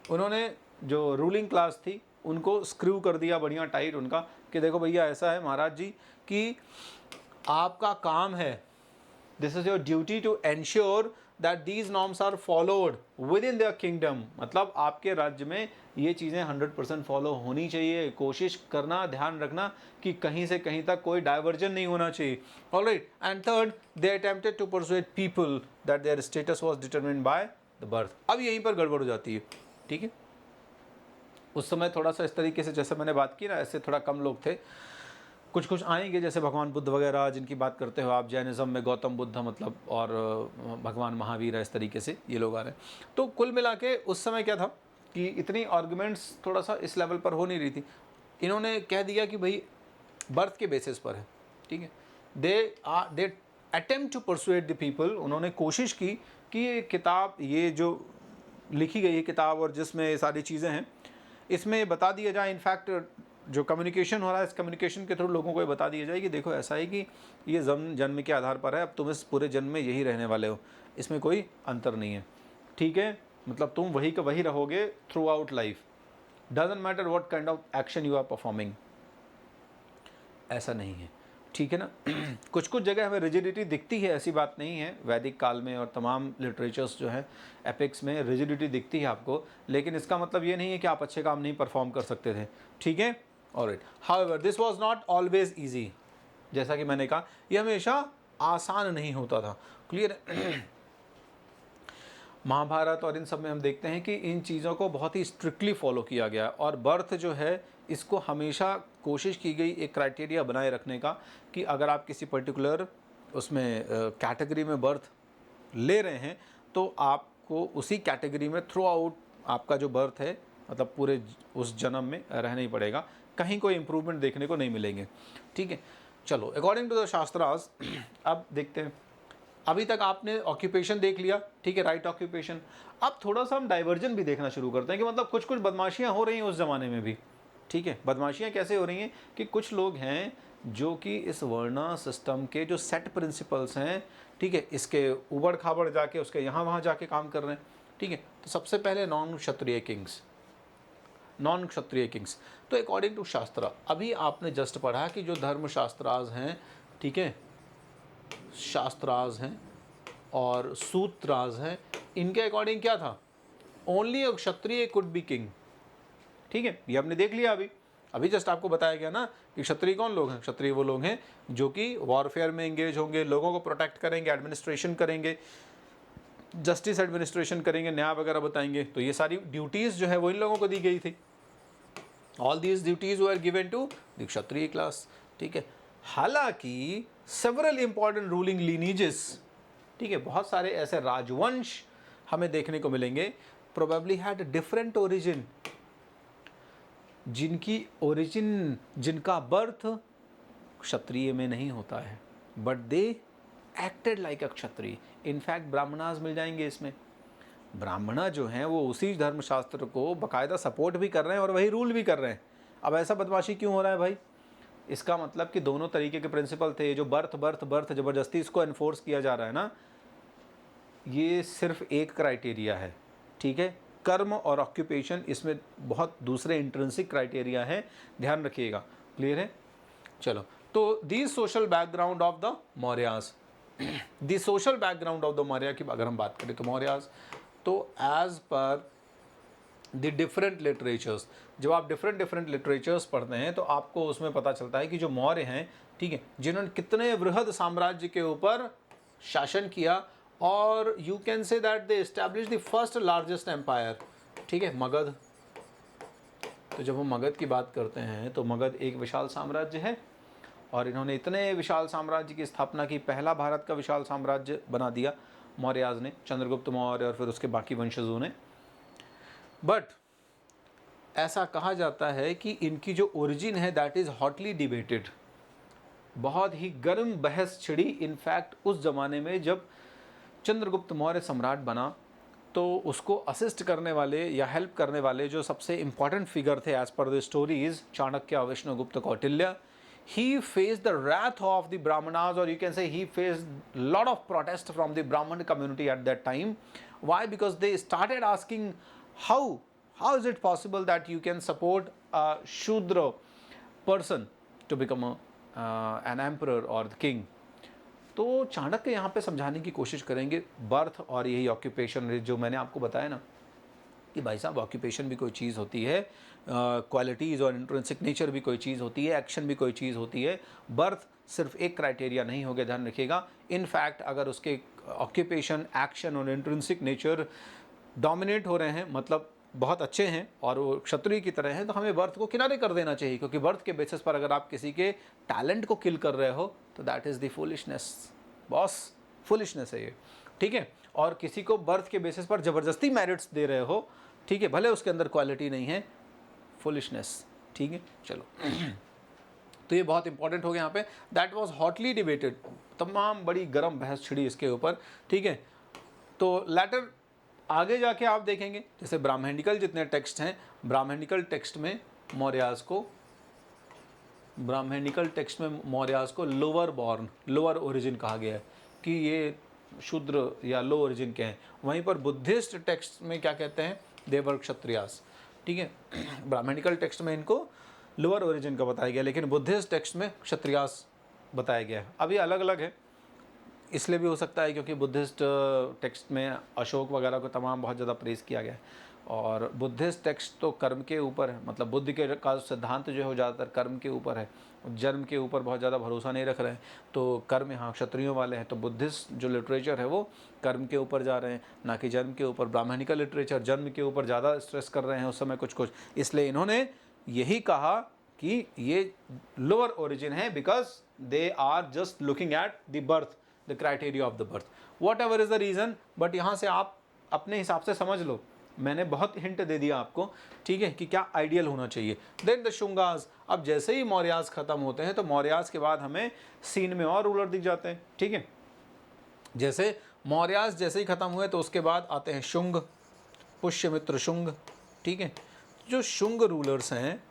उन्होंने जो रूलिंग क्लास थी उनको स्क्रू कर दिया बढ़िया टाइट उनका, कि देखो भैया ऐसा है महाराज जी कि आपका काम है, this is your duty to ensure that these norms are followed within their kingdom. मतलब आपके राज्य में ये चीज़ें 100% फॉलो होनी चाहिए। कोशिश करना, ध्यान रखना कि कहीं से कहीं तक कोई डाइवर्जन नहीं होना चाहिए। Alright, and third, they attempted to persuade people that their status was determined by the birth. अब यहीं पर गड़बड़ हो जाती है, ठीक है। उस समय थोड़ा सा इस तरीके से, जैसे मैंने बात की ना, ऐसे थोड़ा कम लोग थे। कुछ आएंगे जैसे भगवान बुद्ध वगैरह जिनकी बात करते हो आप, जैनिज़्म में गौतम बुद्ध मतलब, और भगवान महावीर है, इस तरीके से ये लोग आ रहे हैं। तो कुल मिला के उस समय क्या था कि इतनी आर्गूमेंट्स थोड़ा सा इस लेवल पर हो नहीं रही थी। इन्होंने कह दिया कि भाई बर्थ के बेसिस पर है, ठीक है। They attempt to persuade the people. उन्होंने कोशिश की कि ये किताब, ये जो लिखी गई है किताब और जिसमें ये सारी चीज़ें हैं, इसमें बता दिया जाए, इनफैक्ट जो कम्युनिकेशन हो रहा है इस कम्युनिकेशन के थ्रू लोगों को ये बता दिया जाए कि देखो ऐसा है कि ये जन्म के आधार पर है, अब तुम इस पूरे जन्म में यही रहने वाले हो, इसमें कोई अंतर नहीं है, ठीक है। मतलब तुम वही का वही रहोगे throughout life, doesn't matter what kind of action you are performing, ऐसा नहीं है, ठीक है ना। कुछ जगह हमें रिजिडिटी दिखती है, ऐसी बात नहीं है। वैदिक काल में और तमाम लिटरेचर्स जो है एपिक्स में रिजिडिटी दिखती है आपको, लेकिन इसका मतलब ये नहीं है कि आप अच्छे काम नहीं परफॉर्म कर सकते थे, ठीक है। Alright, however this was not always easy. जैसा कि मैंने कहा, यह हमेशा आसान नहीं होता था, क्लियर। महाभारत और इन सब में हम देखते हैं कि इन चीज़ों को बहुत ही स्ट्रिक्टली फॉलो किया गया, और बर्थ जो है इसको हमेशा कोशिश की गई एक क्राइटेरिया बनाए रखने का कि अगर आप किसी पर्टिकुलर उसमें कैटेगरी में बर्थ ले रहे हैं तो आपको उसी कैटेगरी में थ्रू आउट आपका जो बर्थ है, मतलब पूरे उस जन्म में रहना ही पड़ेगा, कहीं कोई इम्प्रूवमेंट देखने को नहीं मिलेंगे, ठीक है। चलो, अकॉर्डिंग टू द शास्त्रास अब देखते हैं। अभी तक आपने ऑक्यूपेशन देख लिया, ठीक है, राइट ऑक्यूपेशन। अब थोड़ा सा हम डाइवर्जन भी देखना शुरू करते हैं कि मतलब कुछ बदमाशियां हो रही हैं उस ज़माने में भी, ठीक है, बदमाशियाँ कैसे हो रही हैं कि कुछ लोग हैं जो कि इस वर्ण सिस्टम के जो सेट प्रिंसिपल्स हैं, ठीक है, इसके उबड़ खाबड़ जाके उसके यहाँ वहाँ जाके काम कर रहे हैं, ठीक है। तो सबसे पहले नॉन क्षत्रिय किंग्स, तो अकॉर्डिंग टू शास्त्र, अभी आपने जस्ट पढ़ा कि जो धर्मशास्त्राज हैं, ठीक है, शास्त्राज हैं और सूत्राज हैं, इनके अकॉर्डिंग क्या था, only a Kshatriya could be king, ठीक है। ये हमने देख लिया अभी जस्ट आपको बताया गया ना कि क्षत्रिय कौन लोग हैं। क्षत्रिय वो लोग हैं जो कि वॉरफेयर में एंगेज होंगे, लोगों को प्रोटेक्ट करेंगे, एडमिनिस्ट्रेशन करेंगे, जस्टिस एडमिनिस्ट्रेशन करेंगे, न्याय वगैरह बताएंगे। तो ये सारी ड्यूटीज़ जो है वो इन लोगों को दी गई थी। All these duties were given to the Kshatriya class, ठीक है। हालांकि सेवरल इंपॉर्टेंट रूलिंग लीनिजेस, ठीक है, बहुत सारे ऐसे राजवंश हमें देखने को मिलेंगे, प्रोबेबली हैड डिफरेंट ओरिजिन, जिनका बर्थ क्षत्रिय में नहीं होता है, but they acted like a Kshatriya. In fact Brahmanas मिल जाएंगे इसमें। ब्राह्मणा जो हैं वो उसी धर्मशास्त्र को बाकायदा सपोर्ट भी कर रहे हैं और वही रूल भी कर रहे हैं। अब ऐसा बदमाशी क्यों हो रहा है भाई? इसका मतलब कि दोनों तरीके के प्रिंसिपल थे। जो बर्थ ज़बरदस्ती इसको एनफोर्स किया जा रहा है ना, ये सिर्फ एक क्राइटेरिया है, ठीक है। कर्म और ऑक्यूपेशन, इसमें बहुत दूसरे इंट्रिंसिक क्राइटेरिया है, ध्यान रखिएगा। क्लियर है? चलो, तो the social background of the Mauryas, the social background of the Maurya की अगर हम बात करें तो मौर्यास, तो as per the different literatures, जब आप डिफरेंट लिटरेचर्स पढ़ते हैं तो आपको उसमें पता चलता है कि जो मौर्य हैं, ठीक है, जिन्होंने कितने बृहद साम्राज्य के ऊपर शासन किया, और you can say that they establish the first largest empire, ठीक है, मगध। तो जब हम मगध की बात करते हैं तो मगध एक विशाल साम्राज्य है, और इन्होंने इतने विशाल साम्राज्य की स्थापना की, पहला भारत का विशाल साम्राज्य बना दिया मौर्याज ने, चंद्रगुप्त मौर्य और फिर उसके बाकी वंशजों ने। बट ऐसा कहा जाता है कि इनकी जो ओरिजिन है दैट इज़ हॉटली डिबेटेड, बहुत ही गर्म बहस छिड़ी। इनफैक्ट उस ज़माने में जब चंद्रगुप्त मौर्य सम्राट बना, तो उसको असिस्ट करने वाले या हेल्प करने वाले जो सबसे इम्पॉर्टेंट फिगर थे as per the stories, Chanakya, Vishnugupta, Kautilya, he faced the wrath of the Brahmanas, or you can say he faced lot of protest from the Brahman community at that time. Why? Because they started asking how is it possible that you can support a Shudra person to become an emperor or the king. तो चाणक्य यहाँ पे समझाने की कोशिश करेंगे birth और यही occupation, जो मैंने आपको बताया ना कि भाई साहब ऑक्यूपेशन भी कोई चीज़ होती है, क्वालिटीज़ और इंट्रिंसिक नेचर भी कोई चीज़ होती है, एक्शन भी कोई चीज़ होती है। बर्थ सिर्फ एक क्राइटेरिया नहीं हो गया, ध्यान रखिएगा। इनफैक्ट अगर उसके ऑक्यूपेशन, एक्शन और इंट्रिंसिक नेचर डोमिनेट हो रहे हैं, मतलब बहुत अच्छे हैं और वो क्षत्रिय की तरह हैं, तो हमें बर्थ को किनारे कर देना चाहिए, क्योंकि बर्थ के बेसिस पर अगर आप किसी के टैलेंट को किल कर रहे हो तो that is the foolishness, boss, foolishness है ये, ठीक है। और किसी को बर्थ के बेसिस पर ज़बरदस्ती मेरिट्स दे रहे हो, ठीक है, भले उसके अंदर क्वालिटी नहीं है, फुलिशनेस, ठीक है। चलो तो ये बहुत इंपॉर्टेंट हो गया यहाँ पे। दैट वाज हॉटली डिबेटेड, तमाम बड़ी गर्म बहस छिड़ी इसके ऊपर, ठीक है। तो लेटर आगे जाके आप देखेंगे, जैसे ब्राह्मणिकल जितने टेक्स्ट हैं, ब्राह्मणिकल टेक्स्ट में मौर्यास को लोअर बॉर्न, लोअर ओरिजिन कहा गया है कि ये शूद्र या लो ओरिजिन के हैं। वहीं पर बुद्धिस्ट टेक्स्ट में क्या कहते हैं, देवर क्षत्रियास, ठीक है। ब्राह्मणिकल टेक्स्ट में इनको लोअर ओरिजिन का बताया गया, लेकिन बुद्धिस्ट टेक्स्ट में क्षत्रियास बताया गया है। अभी अलग अलग है, इसलिए भी हो सकता है क्योंकि बुद्धिस्ट टेक्स्ट में अशोक वगैरह को तमाम बहुत ज़्यादा प्रेज़ किया गया है, और बुद्धिस्ट टेक्स्ट तो कर्म के ऊपर है, मतलब बुद्ध के का सिद्धांत जो है वो ज़्यादातर कर्म के ऊपर है, जन्म के ऊपर बहुत ज़्यादा भरोसा नहीं रख रहे हैं। तो कर्म यहाँ क्षत्रियों वाले हैं, तो बुद्धिस्ट जो लिटरेचर है वो कर्म के ऊपर जा रहे हैं, ना कि जन्म के ऊपर। ब्राह्मणिकल लिटरेचर जन्म के ऊपर ज़्यादा स्ट्रेस कर रहे हैं उस समय कुछ, इसलिए इन्होंने यही कहा कि ये लोअर ओरिजिन है, because they are just looking at the birth, the criteria of the birth, whatever is the reason. But यहाँ से आप अपने हिसाब से समझ लो, मैंने बहुत हिंट दे दिया आपको, ठीक है, कि क्या आइडियल होना चाहिए। देन द शुंगास, अब जैसे ही मौर्यास खत्म होते हैं तो मौर्यास के बाद हमें सीन में और रूलर दिख जाते हैं, ठीक है। जैसे मौर्यास जैसे ही खत्म हुए तो उसके बाद आते हैं शुंग, पुष्यमित्र शुंग, ठीक है। जो शुंग रूलर्स हैं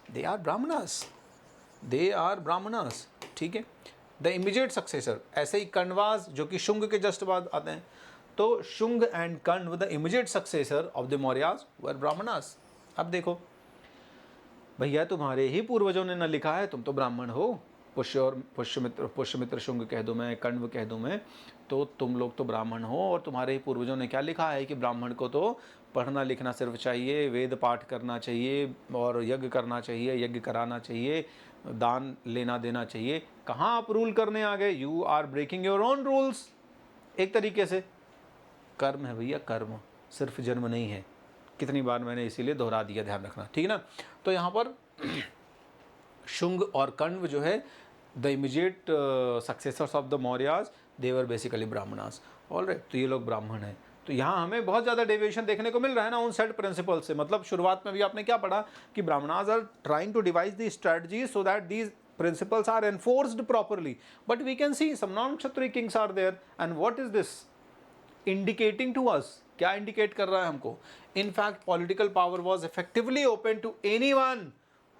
they are Brahmanas, they are Brahmanas, ठीक है। द इमीडिएट सक्सेसर, ऐसे ही कण्वास जो कि शुंग के जस्ट बाद आते हैं, तो Shunga and Kanva the immediate successor of the Mauryas were Brahmanas. अब देखो भैया, तुम्हारे ही पूर्वजों ने न लिखा है, तुम तो ब्राह्मण हो, पुष्यमित्र शुंग कह दूँ मैं, कण्व कह दूँ मैं, तो तुम लोग तो ब्राह्मण हो, और तुम्हारे ही पूर्वजों ने क्या लिखा है कि ब्राह्मण को तो पढ़ना लिखना सिर्फ चाहिए, वेद पाठ करना चाहिए, और यज्ञ करना चाहिए, यज्ञ कराना चाहिए, दान लेना देना चाहिए। कहाँ आप रूल करने आ गए? You are breaking your own rules. एक तरीके से कर्म है भैया, कर्म, सिर्फ जन्म नहीं है। कितनी बार मैंने इसीलिए दोहरा दिया, ध्यान रखना, ठीक है ना। तो यहाँ पर शुंग और कण्व जो है the immediate successors of the Mauryas, they were basically Brahmanas. Alright, तो ये लोग ब्राह्मण हैं। तो यहाँ हमें बहुत ज़्यादा डेविएशन देखने को मिल रहा है ना उन सेट प्रिंसिपल से। मतलब शुरुआत में भी आपने क्या पढ़ा कि Brahmanas are trying to devise the strategy so that these principles are enforced properly, but we can see some non-kshatriya kings are there, and what is this indicating to us? क्या indicate कर रहा है हमको? In fact, political power was effectively open to anyone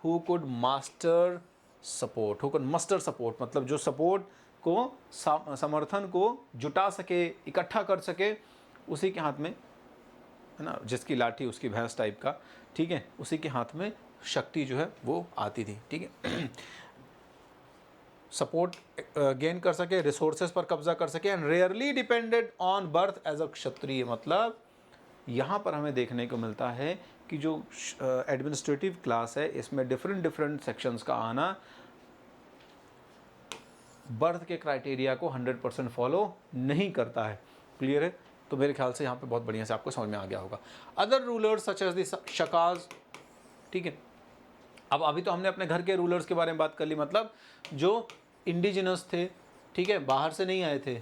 who could master support, who could muster support, मतलब जो support को समर्थन को जुटा सके, इकट्ठा कर सके, उसी के हाथ में, है ना, जिसकी लाठी उसकी भैंस टाइप का, ठीक है, उसी के हाथ में शक्ति जो है वो आती थी, ठीक है। सपोर्ट गेन कर सके, रिसोर्सेज पर कब्जा कर सके, and rarely depended on birth as a Kshatriya. मतलब यहाँ पर हमें देखने को मिलता है कि जो एडमिनिस्ट्रेटिव क्लास है, इसमें डिफरेंट सेक्शंस का आना बर्थ के क्राइटेरिया को 100% फॉलो नहीं करता है। क्लियर है? तो मेरे ख्याल से यहाँ पे बहुत बढ़िया से आपको समझ में आ गया होगा। Other rulers such as the Shakas, ठीक है। अब अभी तो हमने अपने घर के रूलर्स के बारे में बात कर ली, मतलब जो इंडिजिनस थे, ठीक है, बाहर से नहीं आए थे।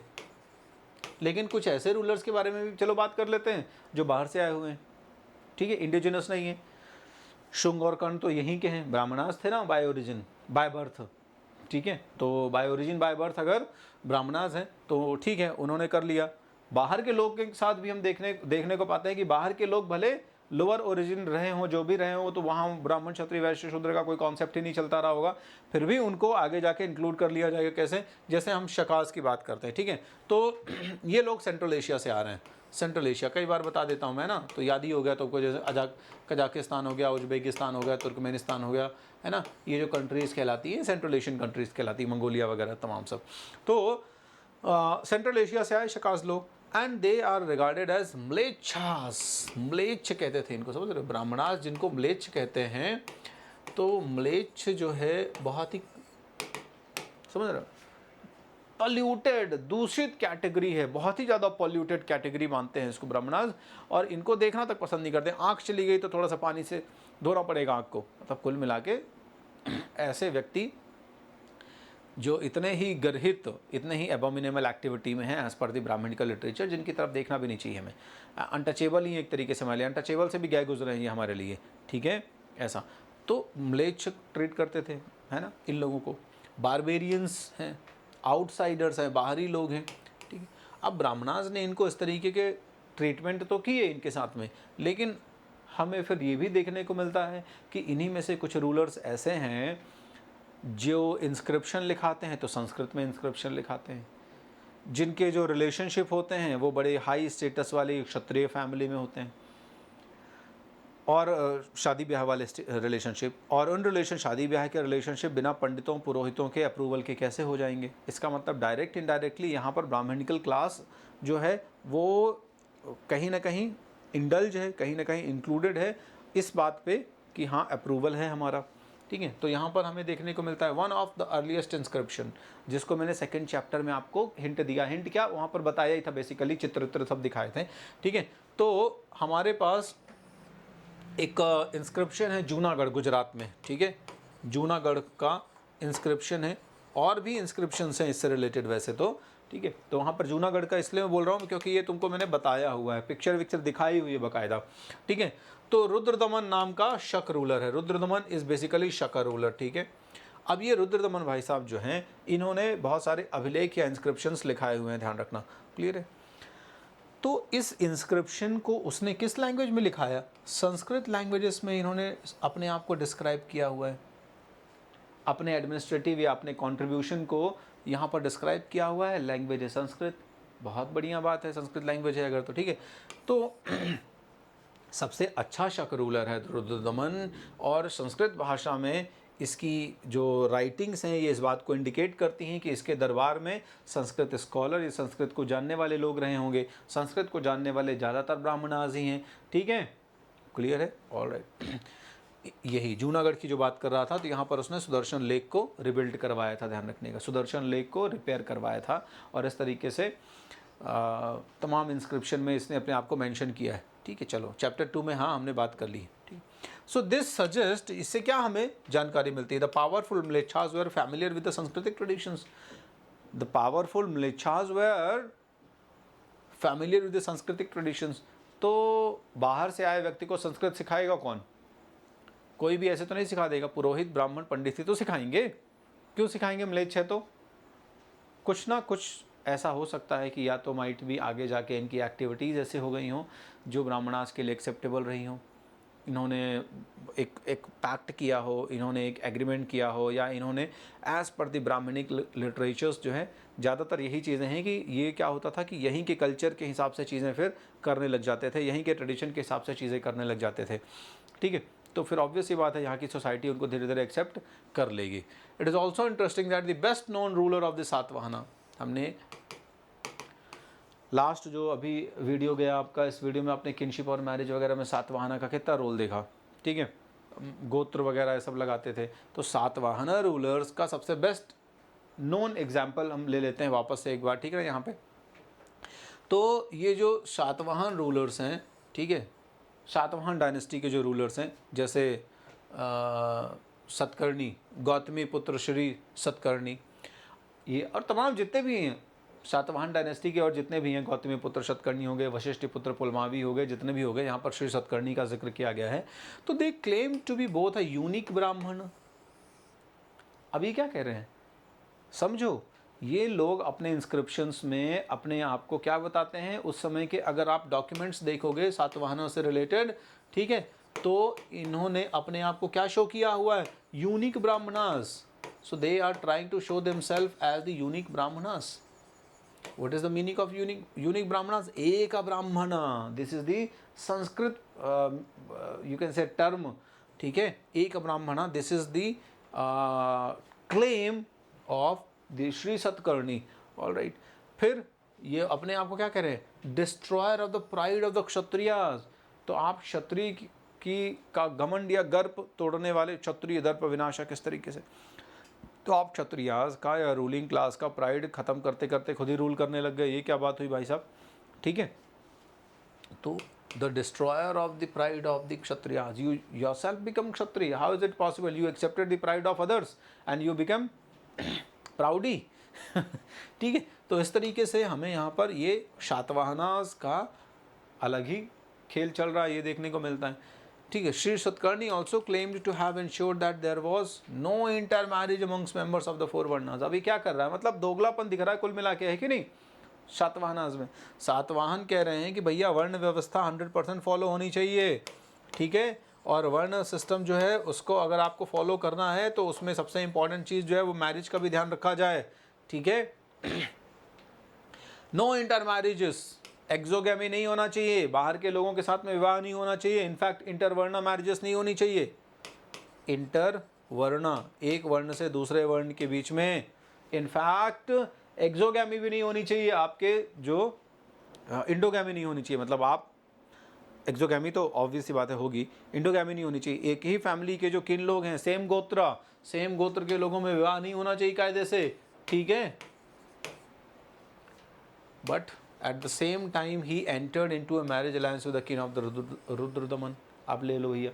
लेकिन कुछ ऐसे रूलर्स के बारे में भी चलो बात कर लेते हैं जो बाहर से आए हुए हैं, ठीक है, इंडिजिनस नहीं है। शुंग और कर्ण तो यहीं के हैं, ब्राह्मणास थे ना, बाय ओरिजिन बाय बर्थ, ठीक है। तो बाय ओरिजिन बाय बर्थ अगर ब्राह्मणास हैं तो ठीक है, उन्होंने कर लिया। बाहर के लोग के साथ भी हम देखने को पाते हैं कि बाहर के लोग भले लोअर ओरिजिन रहे हों, जो भी रहे हों, तो वहाँ ब्राह्मण क्षत्रिय वैश्य शूद्र का कोई कॉन्सेप्ट ही नहीं चलता रहा होगा, फिर भी उनको आगे जाके इंक्लूड कर लिया जाएगा। कैसे? जैसे हम शकास की बात करते हैं, ठीक है। तो ये लोग सेंट्रल एशिया से आ रहे हैं। सेंट्रल एशिया कई बार बता देता हूँ मैं ना, तो याद ही हो गया तो आपको, जैसे कजाकिस्तान हो गया, उज्बेकिस्तान हो गया, तुर्कमेनिस्तान हो गया, है ना, ये जो कंट्रीज़ कहलाती है सेंट्रल एशियन कंट्रीज़ कहलाती है, मंगोलिया वगैरह तमाम सब। तो सेंट्रल एशिया से आए शकास लोग, and they are regarded as Mlecchas. Mleccha कहते थे इनको, समझ रहे हो? ब्राह्मणास जिनको म्लेच्छ कहते हैं, तो म्लेच्छ जो है बहुत ही, समझ रहे हो, पॉल्यूटेड, दूषित कैटेगरी है, बहुत ही ज़्यादा पॉल्यूटेड कैटेगरी मानते हैं इसको ब्राह्मणास, और इनको देखना तक पसंद नहीं करते। आँख चली गई तो थोड़ा सा पानी से धोना पड़ेगा आँख को। मतलब कुल मिला के ऐसे व्यक्ति जो इतने ही गर्हित, इतने ही एबोमिनेबल एक्टिविटी में है as per the Brahminical literature, जिनकी तरफ देखना भी नहीं चाहिए हमें। अनटचेबल ही एक तरीके से मान लिया, अनटचेबल से भी गए गुजरे हैं ये हमारे लिए, ठीक है, ऐसा। तो म्लेच्छ ट्रीट करते थे, है ना, इन लोगों को। बारबेरियंस हैं, आउटसाइडर्स हैं, बाहरी लोग हैं, ठीक है। अब ब्राह्मणास ने इनको इस तरीके के ट्रीटमेंट तो किए इनके साथ में, लेकिन हमें फिर ये भी देखने को मिलता है कि इन्हीं में से कुछ रूलर्स ऐसे हैं जो इंस्क्रिप्शन लिखाते हैं तो संस्कृत में इंस्क्रिप्शन लिखाते हैं, जिनके जो रिलेशनशिप होते हैं वो बड़े हाई स्टेटस वाली क्षत्रिय फैमिली में होते हैं, और शादी ब्याह वाले रिलेशनशिप, और उन शादी ब्याह के रिलेशनशिप बिना पंडितों पुरोहितों के अप्रूवल के कैसे हो जाएंगे? इसका मतलब डायरेक्ट इनडायरेक्टली यहाँ पर ब्राह्मणिकल क्लास जो है वो कहीं ना कहीं इंडल्ज है, कहीं ना कहीं इंक्लूडेड है इस बात पे कि हाँ अप्रूवल है हमारा, ठीक है। तो यहाँ पर हमें देखने को मिलता है one of the earliest inscription, जिसको मैंने सेकंड चैप्टर में आपको हिंट दिया। हिंट क्या, वहाँ पर बताया ही था, बेसिकली चित्र सब दिखाए थे, ठीक है। तो हमारे पास एक इंस्क्रिप्शन है जूनागढ़ गुजरात में, ठीक है, जूनागढ़ का इंस्क्रिप्शन है, और भी इंस्क्रिप्शंस हैं इससे रिलेटेड वैसे तो, ठीक है। तो वहाँ पर जूनागढ़ का इसलिए मैं बोल रहा हूँ क्योंकि ये तुमको मैंने बताया हुआ है, पिक्चर विक्चर दिखाई हुई है बाकायदा, ठीक है। तो रुद्रदमन नाम का शक रूलर है, रुद्रदमन इज़ बेसिकली शक रूलर, ठीक है। अब ये रुद्रदमन भाई साहब जो हैं, इन्होंने बहुत सारे अभिलेख या इंस्क्रिप्शंस लिखाए हुए हैं, ध्यान रखना, क्लियर है। तो इस इंस्क्रिप्शन को उसने किस लैंग्वेज में लिखाया? संस्कृत लैंग्वेजेस में इन्होंने अपने आप को डिस्क्राइब किया हुआ है, अपने एडमिनिस्ट्रेटिव या अपने कंट्रीब्यूशन को यहाँ पर डिस्क्राइब किया हुआ है, लैंग्वेज है संस्कृत। बहुत बढ़िया बात है, संस्कृत लैंग्वेज है अगर तो ठीक है। तो सबसे अच्छा शक रूलर है रुद्रदमन, और संस्कृत भाषा में इसकी जो राइटिंग्स हैं ये इस बात को इंडिकेट करती हैं कि इसके दरबार में संस्कृत स्कॉलर या संस्कृत को जानने वाले लोग रहे होंगे। संस्कृत को जानने वाले ज़्यादातर ब्राह्मणाज ही हैं, ठीक है, क्लियर है, ऑल राइट। यही जूनागढ़ की जो बात कर रहा था, तो यहाँ पर उसने सुदर्शन लेक को रिबिल्ड करवाया था, ध्यान रखने का, सुदर्शन लेक को रिपेयर करवाया था, और इस तरीके से तमाम इंस्क्रिप्शन में इसने अपने आप को मेंशन किया है, ठीक है। चलो चैप्टर 2 में हाँ हमने बात कर ली, ठीक। सो दिस सजेस्ट, इससे क्या हमें जानकारी मिलती है? The powerful Mlecchas were familiar with the सांस्कृतिक traditions, the powerful Mlecchas were familiar with the सांस्कृतिक ट्रेडिशंस। तो बाहर से आए व्यक्ति को संस्कृत सिखाएगा कौन? कोई भी ऐसे तो नहीं सिखा देगा, पुरोहित ब्राह्मण पंडित ही तो सिखाएंगे। क्यों सिखाएंगे? म्लेच्छ है तो कुछ ना कुछ ऐसा हो सकता है कि या तो माइट भी आगे जाके इनकी एक्टिविटीज़ ऐसे हो गई हों जो ब्राह्मणास के लिए एक्सेप्टेबल रही हों, इन्होंने एक पैक्ट किया हो, इन्होंने एक एग्रीमेंट किया हो, या इन्होंने as per the Brahmanic literatures जो है, ज़्यादातर यही चीज़ें हैं कि ये क्या होता था कि यहीं के कल्चर के हिसाब से चीज़ें फिर करने लग जाते थे, यहीं के ट्रेडिशन के हिसाब से चीज़ें करने लग जाते थे, ठीक है। तो फिर ऑब्वियस ही बात है यहाँ की सोसाइटी उनको धीरे धीरे एक्सेप्ट कर लेगी। It is also interesting that the best known ruler of the Satavahana, हमने लास्ट जो अभी वीडियो गया आपका, इस वीडियो में आपने किनशिप और मैरिज वगैरह में सातवाहना का कितना रोल देखा, ठीक है, गोत्र वगैरह ये सब लगाते थे। तो सातवाहना रूलर्स का सबसे बेस्ट नोन एग्जाम्पल हम ले लेते हैं वापस से एक बार, ठीक है यहाँ पे। तो ये जो सातवाहन रूलर्स हैं, ठीक है, सातवाहन डायनेस्टी के जो रूलर्स हैं, जैसे सतकर्णी, गौतमी पुत्र श्री सतकर्णी, ये और तमाम जितने भी हैं सातवाहन डायनेस्टी के, और जितने भी हैं गौतमी पुत्र सतकर्णी हो गए, वशिष्ठ पुत्र पुलमावी हो गए, जितने भी हो गए, यहाँ पर श्री सतकर्णी का जिक्र किया गया है। तो they claim to be both a unique Brahman. अभी क्या कह रहे हैं समझो, ये लोग अपने इंस्क्रिप्शंस में अपने आप को क्या बताते हैं उस समय के, अगर आप डॉक्यूमेंट्स देखोगे सातवाहनों से रिलेटेड, ठीक है, तो इन्होंने अपने आप को क्या शो किया हुआ है? Unique Brahmanas. So they are trying to show themselves as the unique Brahmanas. What is the meaning of unique brahmanas? Eka brahmana. This is the Sanskrit you can say term, ठीक है, एक ब्राह्मणा। This is the claim of the Shri Satakarni, all right। फिर ये अपने आप को क्या कह रहे हैं? Destroyer of the pride of the Kshatriyas. तो आप क्षत्रिय की का घमंड या गर्व तोड़ने वाले, क्षत्रिय दर्प विनाशा, किस तरीके से? तो आप क्षत्रियास का या रूलिंग क्लास का प्राइड खत्म करते करते खुद ही रूल करने लग गए। ये क्या बात हुई भाई साहब, ठीक है। तो the destroyer of the pride of the Kshatriyas, you yourself become Kshatriya. How is it possible? You accepted the pride of others and you become proud, ठीक है। तो इस तरीके से हमें यहाँ पर ये सातवाहनास का अलग ही खेल चल रहा है, ये देखने को मिलता है, ठीक है। Shri Satakarni also claimed to have ensured that there was no inter marriage amongst members of the four varnas. अभी क्या कर रहा है? मतलब दोगलापन दिख रहा है कुल मिला के, है कि नहीं? सातवाहनास में सातवाहन कह रहे हैं कि भैया वर्ण व्यवस्था 100% फॉलो होनी चाहिए, ठीक है, और वर्ण सिस्टम जो है उसको अगर आपको फॉलो करना है तो उसमें सबसे इंपॉर्टेंट चीज़ जो है वो मैरिज का भी ध्यान रखा जाए, ठीक है। नो इंटर मैरिजेस, एक्सोगैमी नहीं होना चाहिए, बाहर के लोगों के साथ में विवाह नहीं होना चाहिए, इनफैक्ट इंटरवर्णा मैरिजेस नहीं होनी चाहिए। इंटरवर्णा, एक वर्ण से दूसरे वर्ण के बीच में, इनफैक्ट एक्सोगैमी भी नहीं होनी चाहिए, आपके जो इंडोगैमी नहीं होनी चाहिए, मतलब आप एक्सोगैमी तो ऑब्वियस सी बात है होगी, इंडोगैमी नहीं होनी चाहिए। एक ही फैमिली के जो किन लोग हैं, सेम गोत्र के लोगों में विवाह नहीं होना चाहिए कायदे से, ठीक है। But at the same time he entered into a marriage alliance with the king of the Rudradaman. आप ले लो भैया,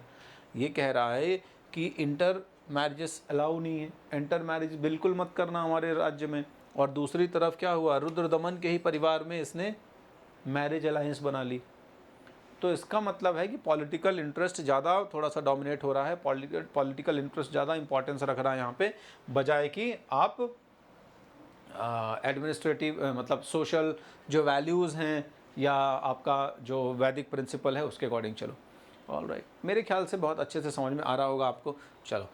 ये कह रहा है कि इंटर मैरिजेस अलाउ नहीं है, इंटर मैरिज बिल्कुल मत करना हमारे राज्य में। और दूसरी तरफ क्या हुआ? रुद्रदमन के ही परिवार में इसने मैरिज अलायंस बना ली। तो इसका मतलब है कि पॉलिटिकल इंटरेस्ट ज़्यादा थोड़ा सा डोमिनेट हो रहा है, पॉलिटिकल इंटरेस्ट ज़्यादा इंपॉर्टेंस रख रहा है यहाँ पे, बजाय कि आप एडमिनिस्ट्रेटिव मतलब सोशल जो वैल्यूज़ हैं, या आपका जो वैदिक प्रिंसिपल है उसके अकॉर्डिंग चलो। ऑल राइट, मेरे ख्याल से बहुत अच्छे से समझ में आ रहा होगा आपको। चलो,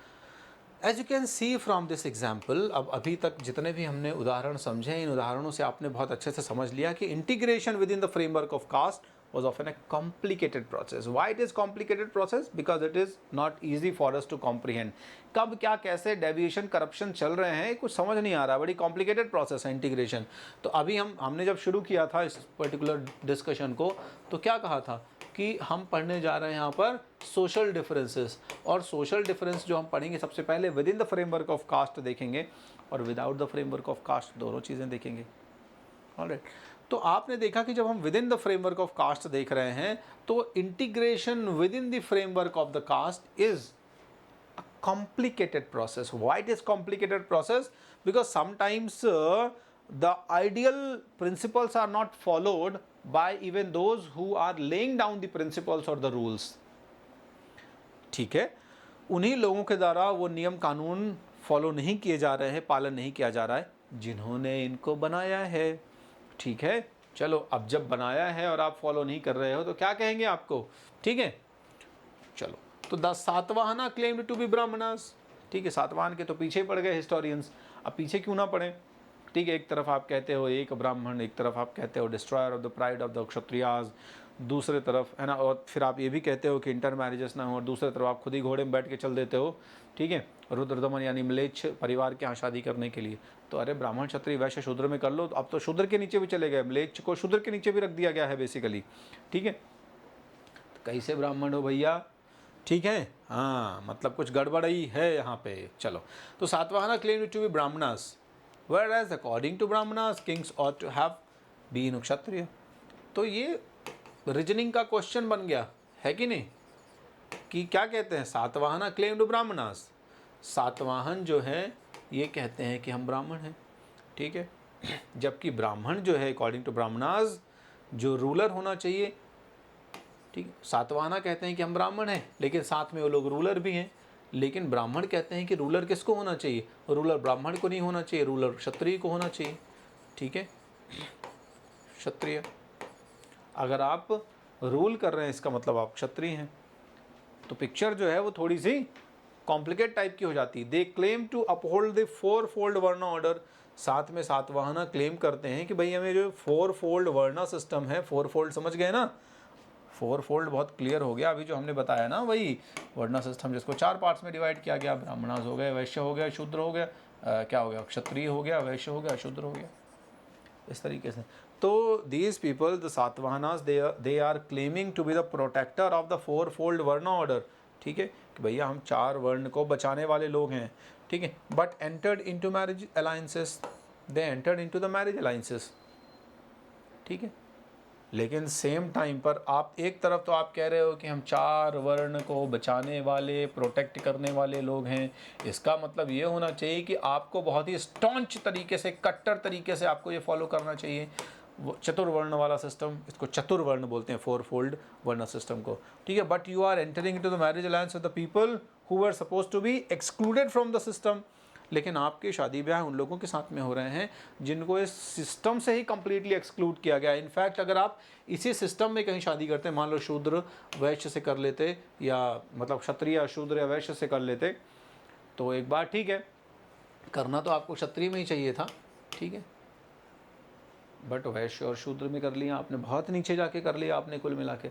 as you can see from this example, अब अभी तक जितने भी हमने उदाहरण समझे, इन उदाहरणों से आपने बहुत अच्छे से समझ लिया कि integration with in the framework of caste was often a complicated process. Why it is complicated process? Because it is not easy for us to comprehend. कब क्या कैसे डेविएशन करप्शन चल रहे हैं कुछ समझ नहीं आ रहा, बड़ी कॉम्प्लिकेटेड प्रोसेस है इंटीग्रेशन। तो अभी हमने जब शुरू किया था इस पर्टिकुलर डिस्कशन को, तो क्या कहा था कि हम पढ़ने जा रहे हैं यहाँ पर सोशल डिफरेंसेस, और सोशल डिफरेंस जो हम पढ़ेंगे सबसे पहले with in the framework of caste देखेंगे और without the framework of caste, दोनों चीज़ें देखेंगे। ऑलराइट, तो आपने देखा कि जब हम with in the framework of caste देख रहे हैं तो integration with in the framework of the caste is a complicated process. Why it is complicated process? Because sometimes the ideal principles are not followed by even those who are laying down the principles और the rules. ठीक है, उन्हीं लोगों के द्वारा वो नियम कानून फॉलो नहीं किए जा रहे हैं, पालन नहीं किया जा रहा है जिन्होंने इनको बनाया है। ठीक है, चलो, अब जब बनाया है और आप फॉलो नहीं कर रहे हो तो क्या कहेंगे आपको? ठीक है, चलो, तो the Satavahana claimed to be Brahmanas. ठीक है, सातवाहन के तो पीछे पड़ गए हिस्टोरियंस, अब पीछे क्यों ना पड़े? ठीक है, एक तरफ आप कहते हो एक ब्राह्मण, एक तरफ आप कहते हो destroyer of the pride of the Kshatriyas, दूसरे तरफ है ना, और फिर आप ये भी कहते हो कि इंटर मैरिजेस ना हो, और दूसरे तरफ आप खुद ही घोड़े में बैठ के चल देते हो। ठीक है, रुद्रदमन यानी म्लेच्छ परिवार के यहाँ शादी करने के लिए। तो अरे ब्राह्मण क्षत्रिय वैश्य शूद्र में कर लो, तो अब तो शूद्र के नीचे भी चले गए, म्लेच्छ को शूद्र के नीचे भी रख दिया गया है बेसिकली। ठीक है, तो कैसे ब्राह्मण हो भैया? ठीक है, हाँ, मतलब कुछ गड़बड़ ही है यहाँ पे। चलो, तो Satavahana claim to be Brahmanas, whereas according to brahmanas kings ought to have been Kshatriya. तो ये रीजनिंग का क्वेश्चन बन गया है कि नहीं, कि क्या कहते हैं सातवाहना क्लेम टू ब्राह्मणास, सातवाहन जो है ये कहते हैं कि हम ब्राह्मण हैं। ठीक है, जबकि ब्राह्मण जो है अकॉर्डिंग टू ब्राह्मणास जो रूलर होना चाहिए, ठीक, सातवाहना कहते हैं कि हम ब्राह्मण हैं लेकिन साथ में वो लोग रूलर भी हैं, लेकिन ब्राह्मण कहते हैं कि रूलर किसको होना चाहिए? रूलर ब्राह्मण को नहीं होना चाहिए, रूलर क्षत्रिय को होना चाहिए। ठीक है, क्षत्रिय, अगर आप रूल कर रहे हैं इसका मतलब आप क्षत्रिय हैं। तो पिक्चर जो है वो थोड़ी सी कॉम्प्लिकेट टाइप की हो जाती है। They claim to uphold the four fold varna order, साथ में सातवाहना क्लेम करते हैं कि भाई हमें जो फोर फोल्ड वर्ण सिस्टम है, फोर फोल्ड समझ गए ना, फोर फोल्ड बहुत क्लियर हो गया अभी जो हमने बताया ना, वही वर्ण सिस्टम जिसको चार पार्ट्स में डिवाइड किया गया, ब्राह्मणास हो गए, वैश्य हो गया, शूद्र हो गया, क्या हो गया, क्षत्रिय हो गया, वैश्य हो गया, शूद्र हो गया, इस तरीके से। तो these people the Satavahanas they are claiming to be the protector of the four fold varna order. ठीक है, कि भैया हम चार वर्ण को बचाने वाले लोग हैं। ठीक है, but entered into marriage alliances, they entered into the marriage alliances. ठीक है, लेकिन सेम टाइम पर आप एक तरफ तो आप कह रहे हो कि हम चार वर्ण को बचाने वाले, प्रोटेक्ट करने वाले लोग हैं, इसका मतलब ये होना चाहिए कि आपको बहुत ही स्टॉन्च तरीके से, कट्टर तरीके से आपको ये फॉलो करना चाहिए चतुर्वर्ण वाला सिस्टम, इसको चतुर्वर्ण बोलते हैं, फोर फोल्ड वर्ण सिस्टम को। ठीक है, but you are entering into the marriage alliance with the people who were suppose to be excluded from the system. लेकिन आपके शादी ब्याह उन लोगों के साथ में हो रहे हैं जिनको इस सिस्टम से ही कम्प्लीटली एक्सक्लूड किया गया। इनफैक्ट अगर आप इसी सिस्टम में कहीं शादी करते हैं, मान लो शूद्र वैश्य से कर लेते, या मतलब क्षत्रिय शूद्र या वैश्य से कर लेते, तो एक बार ठीक है, करना तो आपको क्षत्रिय में ही चाहिए था। ठीक है, बट वैश्य और शूद्र में कर लिया आपने, बहुत नीचे जाके कर लिया आपने। कुल मिला के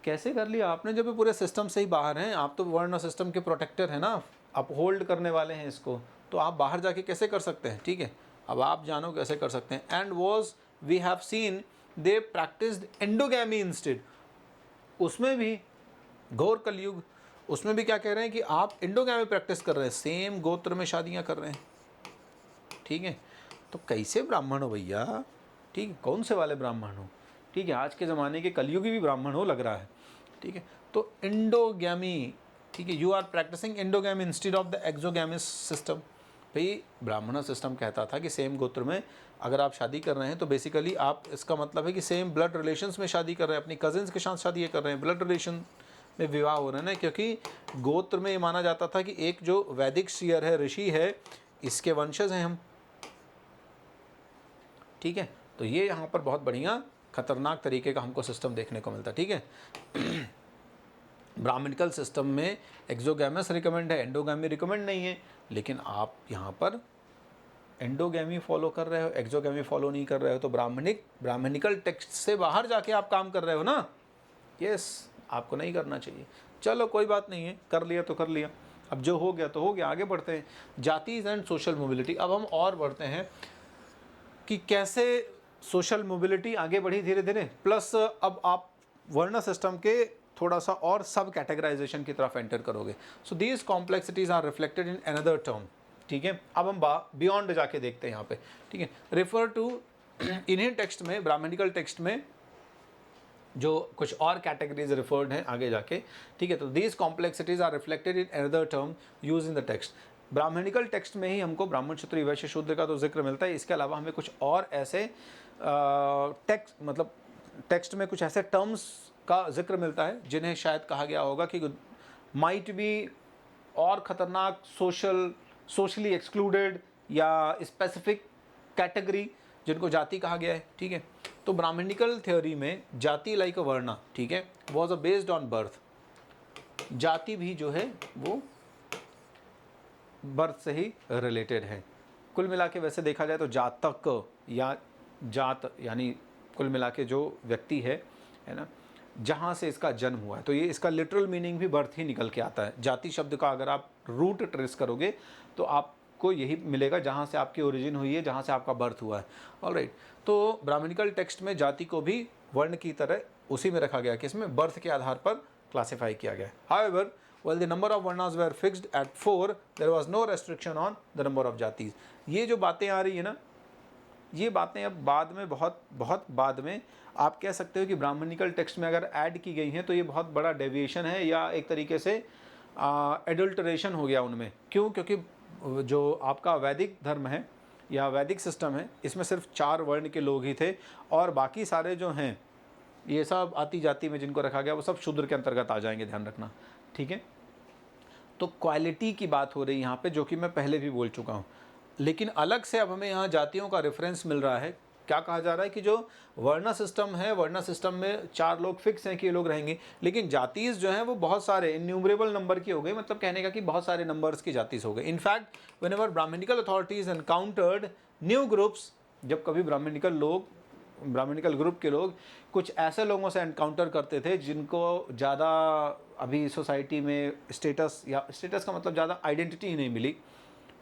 कैसे कर लिया आपने? जब पूरे सिस्टम से ही बाहर हैं आप, तो वर्ण सिस्टम के प्रोटेक्टर हैं ना, अपहोल्ड करने वाले हैं इसको, तो आप बाहर जाके कैसे कर सकते हैं? ठीक है, अब आप जानो कैसे कर सकते हैं। And was we have seen they practised endogamy instead, उसमें भी घोर कलयुग, उसमें भी क्या कह रहे हैं कि आप एंडोगैमी प्रैक्टिस कर रहे हैं, सेम गोत्र में शादियाँ कर रहे हैं। ठीक है, तो कैसे ब्राह्मण हो भैया? ठीक है, कौन से वाले ब्राह्मण हो? ठीक है, आज के ज़माने के कलयुगी भी ब्राह्मण हो लग रहा है। ठीक है, तो एंडोगैमी, ठीक है, you are practising endogamy instead of the exogamous system. भाई ब्राह्मण सिस्टम कहता था कि सेम गोत्र में अगर आप शादी कर रहे हैं तो बेसिकली आप, इसका मतलब है कि सेम ब्लड रिलेशंस में शादी कर रहे हैं, अपनी कजिन्स के साथ शादी कर रहे हैं, ब्लड रिलेशन में विवाह हो रहे हैं ना, क्योंकि गोत्र में ये माना जाता था कि एक जो वैदिक सीयर है, ऋषि है, इसके वंशज हैं हम। ठीक है, तो ये यहाँ पर बहुत बढ़िया खतरनाक तरीके का हमको सिस्टम देखने को मिलता है, ठीक है। ब्राह्मणिकल सिस्टम में एक्सोगैमस रिकमेंड है, एंडोगैमी रिकमेंड नहीं है, लेकिन आप यहाँ पर एंडोगैमी फॉलो कर रहे हो, एक्सोगैमी फॉलो नहीं कर रहे हो, तो ब्राह्मणिकल टेक्स्ट से बाहर जाके आप काम कर रहे हो ना। यस, आपको नहीं करना चाहिए। चलो कोई बात नहीं है, कर लिया तो कर लिया, अब जो हो गया तो हो गया, आगे बढ़ते हैं। जातीज एंड सोशल मोबिलिटी। अब हम और बढ़ते हैं कि कैसे सोशल मोबिलिटी आगे बढ़ी धीरे धीरे, प्लस अब आप वर्ण सिस्टम के थोड़ा सा और सब कैटेगराइजेशन की तरफ एंटर करोगे। So these complexities are reflected in another term, ठीक है। अब हम बियॉन्ड जाके देखते हैं यहाँ पे, ठीक है। रेफर टू, इन्हीं टेक्स्ट में, ब्राह्मणिकल टेक्स्ट में जो कुछ और कैटेगरीज रिफर्ड हैं आगे जाके, ठीक है। तो these complexities are reflected in another term use in the text. Brahmanical text में ही हमको ब्राह्मण, क्षत्रिय, वैश्य, शूद्र का तो जिक्र मिलता है, इसके अलावा हमें कुछ और ऐसे टेक्स्ट में कुछ ऐसे टर्म्स का जिक्र मिलता है जिन्हें शायद कहा गया होगा कि माइट बी और खतरनाक सोशली एक्सक्लूडेड या स्पेसिफिक कैटेगरी, जिनको जाति कहा गया है, ठीक है। तो ब्राह्मणिकल थ्योरी में जाति लाइक अ वर्णा, ठीक है, was a based on birth. जाति भी जो है वो बर्थ से ही रिलेटेड है। कुल मिला के वैसे देखा जाए तो जातक या जात यानी कुल मिला के जो व्यक्ति है ना, जहाँ से इसका जन्म हुआ है, तो ये इसका लिटरल मीनिंग भी बर्थ ही निकल के आता है। जाति शब्द का अगर आप रूट ट्रेस करोगे तो आपको यही मिलेगा, जहाँ से आपकी ओरिजिन हुई है, जहाँ से आपका बर्थ हुआ है। ऑलराइट, तो ब्राह्मणिकल टेक्स्ट में जाति को भी वर्ण की तरह उसी में रखा गया कि इसमें बर्थ के आधार पर क्लासिफाई किया गया है। However, while the number of varnas were fixed at 4, there was no restriction on the number of जातिज। ये जो बातें आ रही है ना, ये बातें अब बाद में बहुत बाद में आप कह सकते हो कि ब्राह्मणिकल टेक्स्ट में अगर ऐड की गई हैं तो ये बहुत बड़ा डेविएशन है, या एक तरीके से एडल्टरेशन हो गया उनमें। क्यों? क्योंकि जो आपका वैदिक धर्म है या वैदिक सिस्टम है, इसमें सिर्फ 4 वर्ण के लोग ही थे, और बाकी सारे जो हैं ये सब आती जाति में जिनको रखा गया वो सब शूद्र के अंतर्गत आ जाएंगे, ध्यान रखना, ठीक है। तो क्वालिटी की बात हो रही है यहाँ पे, जो कि मैं पहले भी बोल चुका हूँ। लेकिन अलग से अब हमें यहाँ जातियों का रेफरेंस मिल रहा है। क्या कहा जा रहा है कि जो वर्ण सिस्टम है, वर्ण सिस्टम में 4 लोग फिक्स हैं कि ये लोग रहेंगे, लेकिन जातीज जो हैं वो बहुत सारे इन्यूमरेबल नंबर की हो गई, मतलब कहने का कि बहुत सारे नंबर्स की जातीज हो गई। In fact whenever brahmanical authorities encountered new groups, जब कभी ब्राह्मणिकल ग्रुप के लोग कुछ ऐसे लोगों से एनकाउंटर करते थे जिनको ज़्यादा अभी सोसाइटी में स्टेटस का मतलब ज़्यादा आइडेंटिटी ही नहीं मिली,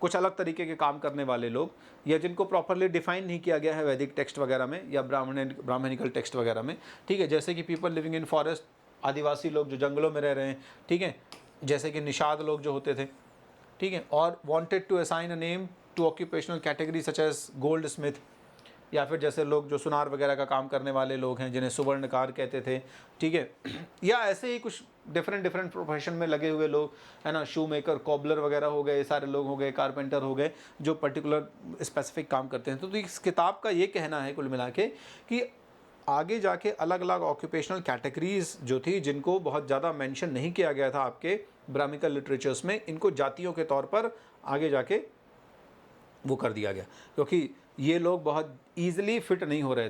कुछ अलग तरीके के काम करने वाले लोग, या जिनको प्रॉपरली डिफाइन नहीं किया गया है वैदिक टेक्स्ट वगैरह में या ब्राह्मणिकल टेक्स्ट वगैरह में, ठीक है। जैसे कि पीपल लिविंग इन फॉरेस्ट, आदिवासी लोग जो जंगलों में रह रहे हैं, ठीक है, जैसे कि निषाद लोग जो होते थे, ठीक है, और wanted to assign a name to occupational category such as gold smith, या फिर जैसे लोग जो सुनार वगैरह का काम करने वाले लोग हैं जिन्हें सुवर्णकार कहते थे, ठीक है, या ऐसे ही कुछ डिफरेंट प्रोफेशन में लगे हुए लोग, है ना, शू मेकर, कॉबलर वगैरह हो गए, सारे लोग हो गए, कारपेंटर हो गए, जो पर्टिकुलर स्पेसिफिक काम करते हैं। तो इस किताब का ये कहना है कुल मिला के कि आगे जाके अलग अलग ऑक्यूपेशनल कैटेगरीज जो थी, जिनको बहुत ज़्यादा मेंशन नहीं किया गया था आपके ब्राह्मणिकल लिटरेचर्स में, इनको जातियों के तौर पर आगे जाके वो कर दिया गया, क्योंकि ये लोग बहुत ईजिली फिट नहीं हो रहे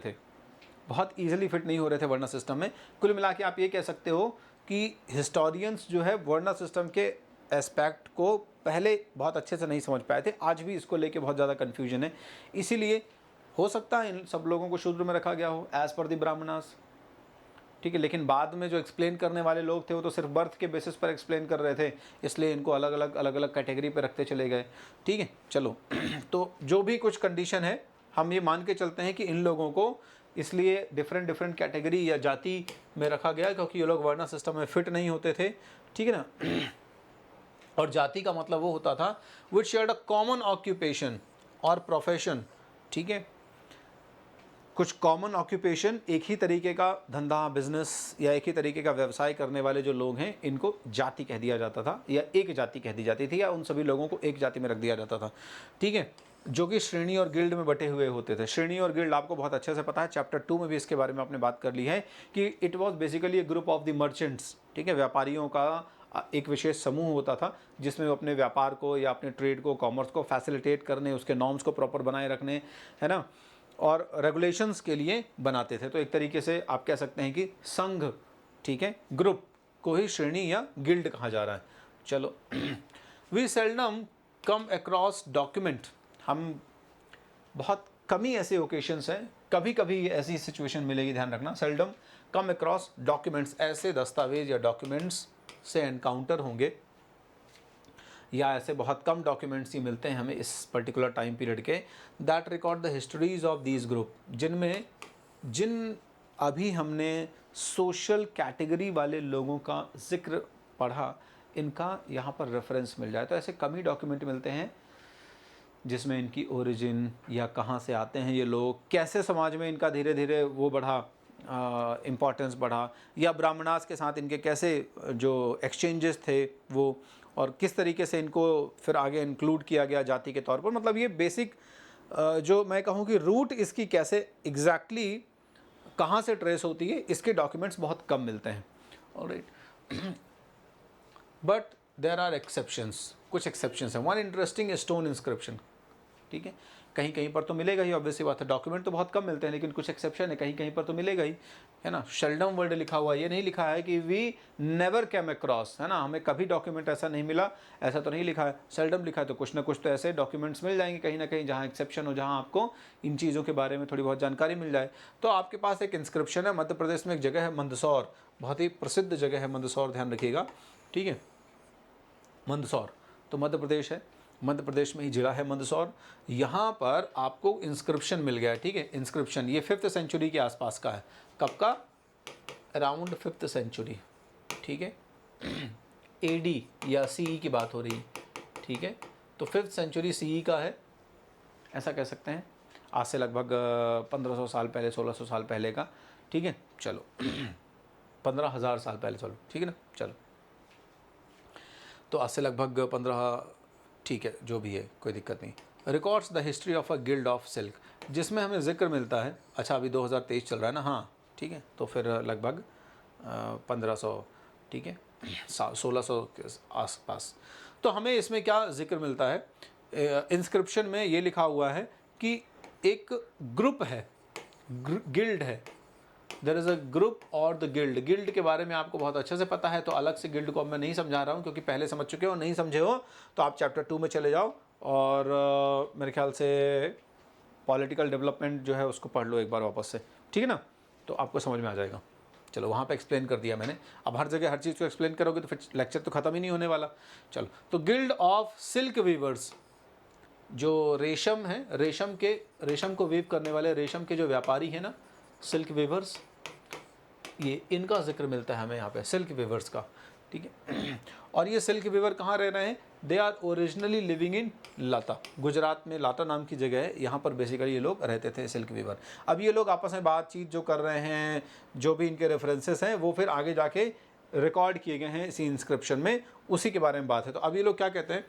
थे वर्ण सिस्टम में। कुल मिला के आप ये कह सकते हो कि हिस्टोरियंस जो है वर्ण सिस्टम के एस्पेक्ट को पहले बहुत अच्छे से नहीं समझ पाए थे, आज भी इसको लेके बहुत ज़्यादा कन्फ्यूजन है। इसीलिए हो सकता है इन सब लोगों को शूद्र में रखा गया हो एज़ पर द ब्राह्मणास, ठीक है, लेकिन बाद में जो एक्सप्लेन करने वाले लोग थे वो तो सिर्फ बर्थ के बेसिस पर एक्सप्लेन कर रहे थे, इसलिए इनको अलग अलग कैटेगरी पे रखते चले गए, ठीक है। चलो तो जो भी कुछ कंडीशन है, हम ये मान के चलते हैं कि इन लोगों को इसलिए डिफरेंट कैटेगरी या जाति में रखा गया क्योंकि ये लोग वर्ण सिस्टम में फिट नहीं होते थे, ठीक है ना। और जाति का मतलब वो होता था विच शेयर्ड अ कॉमन ऑक्यूपेशन और प्रोफेशन, ठीक है, कुछ कॉमन ऑक्यूपेशन, एक ही तरीके का धंधा, बिजनेस या एक ही तरीके का व्यवसाय करने वाले जो लोग हैं, इनको जाति कह दिया जाता था, या एक जाति कह दी जाती थी, या उन सभी लोगों को एक जाति में रख दिया जाता था, ठीक है, जो कि श्रेणी और गिल्ड में बटे हुए होते थे। श्रेणी और गिल्ड आपको बहुत अच्छे से पता है, चैप्टर 2 में भी इसके बारे में आपने बात कर ली है कि it was basically A group of the merchants, ठीक है, व्यापारियों का एक विशेष समूह होता था जिसमें वो अपने व्यापार को या अपने ट्रेड को, कॉमर्स को फैसिलिटेट करने, उसके नॉर्म्स को प्रॉपर बनाए रखने, है ना, और रेगुलेशंस के लिए बनाते थे। तो एक तरीके से आप कह सकते हैं कि संघ, ठीक है, ग्रुप को ही श्रेणी या गिल्ड कहा जा रहा है। चलो we seldom come across document, हम बहुत कम ही ऐसे ओकेशंस हैं, कभी कभी ऐसी सिचुएशन मिलेगी, ध्यान रखना, सेल्डम कम अक्रॉस डॉक्यूमेंट्स, ऐसे दस्तावेज या डॉक्यूमेंट्स से एनकाउंटर होंगे, या ऐसे बहुत कम डॉक्यूमेंट्स ही मिलते हैं हमें इस पर्टिकुलर टाइम पीरियड के, that record the histories of these group, जिन अभी हमने सोशल कैटेगरी वाले लोगों का जिक्र पढ़ा, इनका यहाँ पर रेफरेंस मिल जाए। तो ऐसे कम ही डॉक्यूमेंट मिलते हैं जिसमें इनकी ओरिजिन या कहाँ से आते हैं ये लोग, कैसे समाज में इनका धीरे धीरे वो बढ़ा, इम्पोर्टेंस बढ़ा, या ब्राह्मणास के साथ इनके कैसे जो एक्सचेंजेस थे वो, और किस तरीके से इनको फिर आगे इंक्लूड किया गया जाति के तौर पर। मतलब ये बेसिक जो मैं कहूँ कि रूट इसकी कैसे एग्जैक्टली कहाँ से ट्रेस होती है, इसके डॉक्यूमेंट्स बहुत कम मिलते हैं। Alright, but there are exceptions, कुछ एक्सेप्शंस हैं। वन इंटरेस्टिंग स्टोन इंस्क्रिप्शन, ठीक है, कहीं कहीं पर तो मिलेगा ही, ऑब्वियसली बात है, डॉक्यूमेंट तो बहुत कम मिलते हैं, लेकिन कुछ एक्सेप्शन है, कहीं कहीं पर तो मिलेगा ही, है ना। शेल्डम वर्ड लिखा हुआ है, ये नहीं लिखा है कि वी नेवर कैम अक्रॉस, है ना, हमें कभी डॉक्यूमेंट ऐसा नहीं मिला, ऐसा तो नहीं लिखा है। सेल्डम लिखा है तो कुछ ना कुछ तो ऐसे डॉक्यूमेंट्स मिल जाएंगे कहीं ना कहीं जहाँ एक्सेप्शन हो, जहाँ आपको इन चीज़ों के बारे में थोड़ी बहुत जानकारी मिल जाए। तो आपके पास एक इंस्क्रिप्शन है, मध्य प्रदेश में एक जगह है मंदसौर, बहुत ही प्रसिद्ध जगह है मंदसौर, ध्यान रखिएगा, ठीक है, मंदसौर तो मध्य प्रदेश है, मध्य प्रदेश में ही जिला है मंदसौर। यहाँ पर आपको इंस्क्रिप्शन मिल गया है, ठीक है, इंस्क्रिप्शन ये 5th सेंचुरी के आसपास का है। कब का? अराउंड 5th सेंचुरी, ठीक है, एडी या सीई की बात हो रही है, ठीक है, तो 5th सेंचुरी सीई का है, ऐसा कह सकते हैं, आज से लगभग 1500 साल पहले, 1600 साल पहले का, ठीक है, चलो 15,000 साल पहले, चलो ठीक है ना, चलो तो आज से लगभग 15, ठीक है, जो भी है कोई दिक्कत नहीं। Records the history of a guild of silk, जिसमें हमें जिक्र मिलता है, अच्छा अभी 2023 चल रहा है ना, हाँ ठीक है, तो फिर लगभग 1500, ठीक है, 1600 के आसपास। तो हमें इसमें क्या जिक्र मिलता है, इंस्क्रिप्शन में ये लिखा हुआ है कि एक ग्रुप है, गिल्ड है, देयर इज़ अ ग्रुप और द गिल्ड। गिल्ड के बारे में आपको बहुत अच्छे से पता है, तो अलग से गिल्ड को अब मैं नहीं समझा रहा हूँ, क्योंकि पहले समझ चुके हो, नहीं समझे हो तो आप चैप्टर 2 में चले जाओ, और मेरे ख्याल से पॉलिटिकल डेवलपमेंट जो है उसको पढ़ लो एक बार वापस से, ठीक है ना, तो आपको समझ में आ जाएगा। चलो वहाँ पे एक्सप्लेन कर दिया मैंने, अब हर जगह हर चीज़ को एक्सप्लेन करोगे तो फिर लेक्चर तो ख़त्म ही नहीं होने वाला। चलो, तो गिल्ड ऑफ सिल्क वीवर्स, जो रेशम है, रेशम को वीव करने वाले, रेशम के जो व्यापारी हैं ना, सिल्क वीवर्स, ये इनका जिक्र मिलता है हमें यहाँ पे, सिल्क वीवर्स का, ठीक है। और ये सिल्क वीवर कहाँ रह रहे हैं? They are originally living in Lata, Gujarat में लाता नाम की जगह है, यहाँ पर बेसिकली ये लोग रहते थे, सिल्क वीवर। अब ये लोग आपस में बातचीत जो कर रहे हैं, जो भी इनके रेफरेंसेस हैं, वो फिर आगे जाके रिकॉर्ड किए गए हैं इसी इंस्क्रिप्शन में, उसी के बारे में बात है। तो अब ये लोग क्या कहते हैं,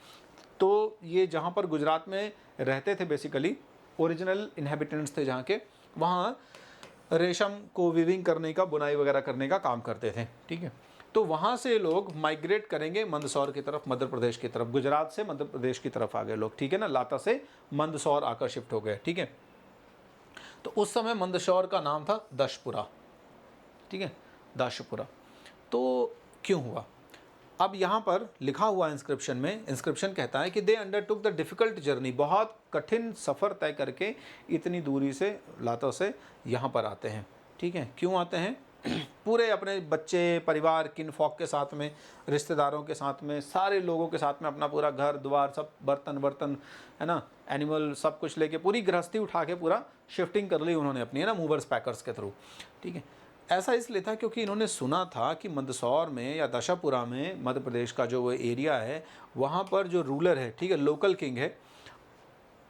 तो ये जहाँ पर गुजरात में रहते थे, बेसिकली ओरिजिनल इन्हेबिटेंट्स थे जहाँ के, वहाँ रेशम को वीविंग करने का, बुनाई वगैरह करने का काम करते थे, ठीक है। तो वहाँ से लोग माइग्रेट करेंगे मंदसौर की तरफ, मध्य प्रदेश की तरफ, गुजरात से मध्य प्रदेश की तरफ आ गए लोग, ठीक है ना, लाता से मंदसौर आकर शिफ्ट हो गए, ठीक है। तो उस समय मंदसौर का नाम था दशपुरा, ठीक है, दशपुरा। तो क्यों हुआ? अब यहाँ पर लिखा हुआ इंस्क्रिप्शन में, इंस्क्रिप्शन कहता है कि दे अंडरटुक द डिफ़िकल्ट जर्नी, बहुत कठिन सफ़र तय करके इतनी दूरी से, लाता से यहाँ पर आते हैं, ठीक है। क्यों आते हैं? पूरे अपने बच्चे, परिवार, किन फॉक के साथ में, रिश्तेदारों के साथ में, सारे लोगों के साथ में, अपना पूरा घर द्वार, सब बर्तन है ना, एनिमल, सब कुछ लेके, पूरी गृहस्थी उठा के पूरा शिफ्टिंग कर ली उन्होंने अपनी, है ना, मूवर्स पैकर्स के थ्रू, ठीक है। ऐसा इसलिए था क्योंकि इन्होंने सुना था कि मंदसौर में या दशापुरा में, मध्य प्रदेश का जो वो एरिया है, वहाँ पर जो रूलर है, ठीक है, लोकल किंग है,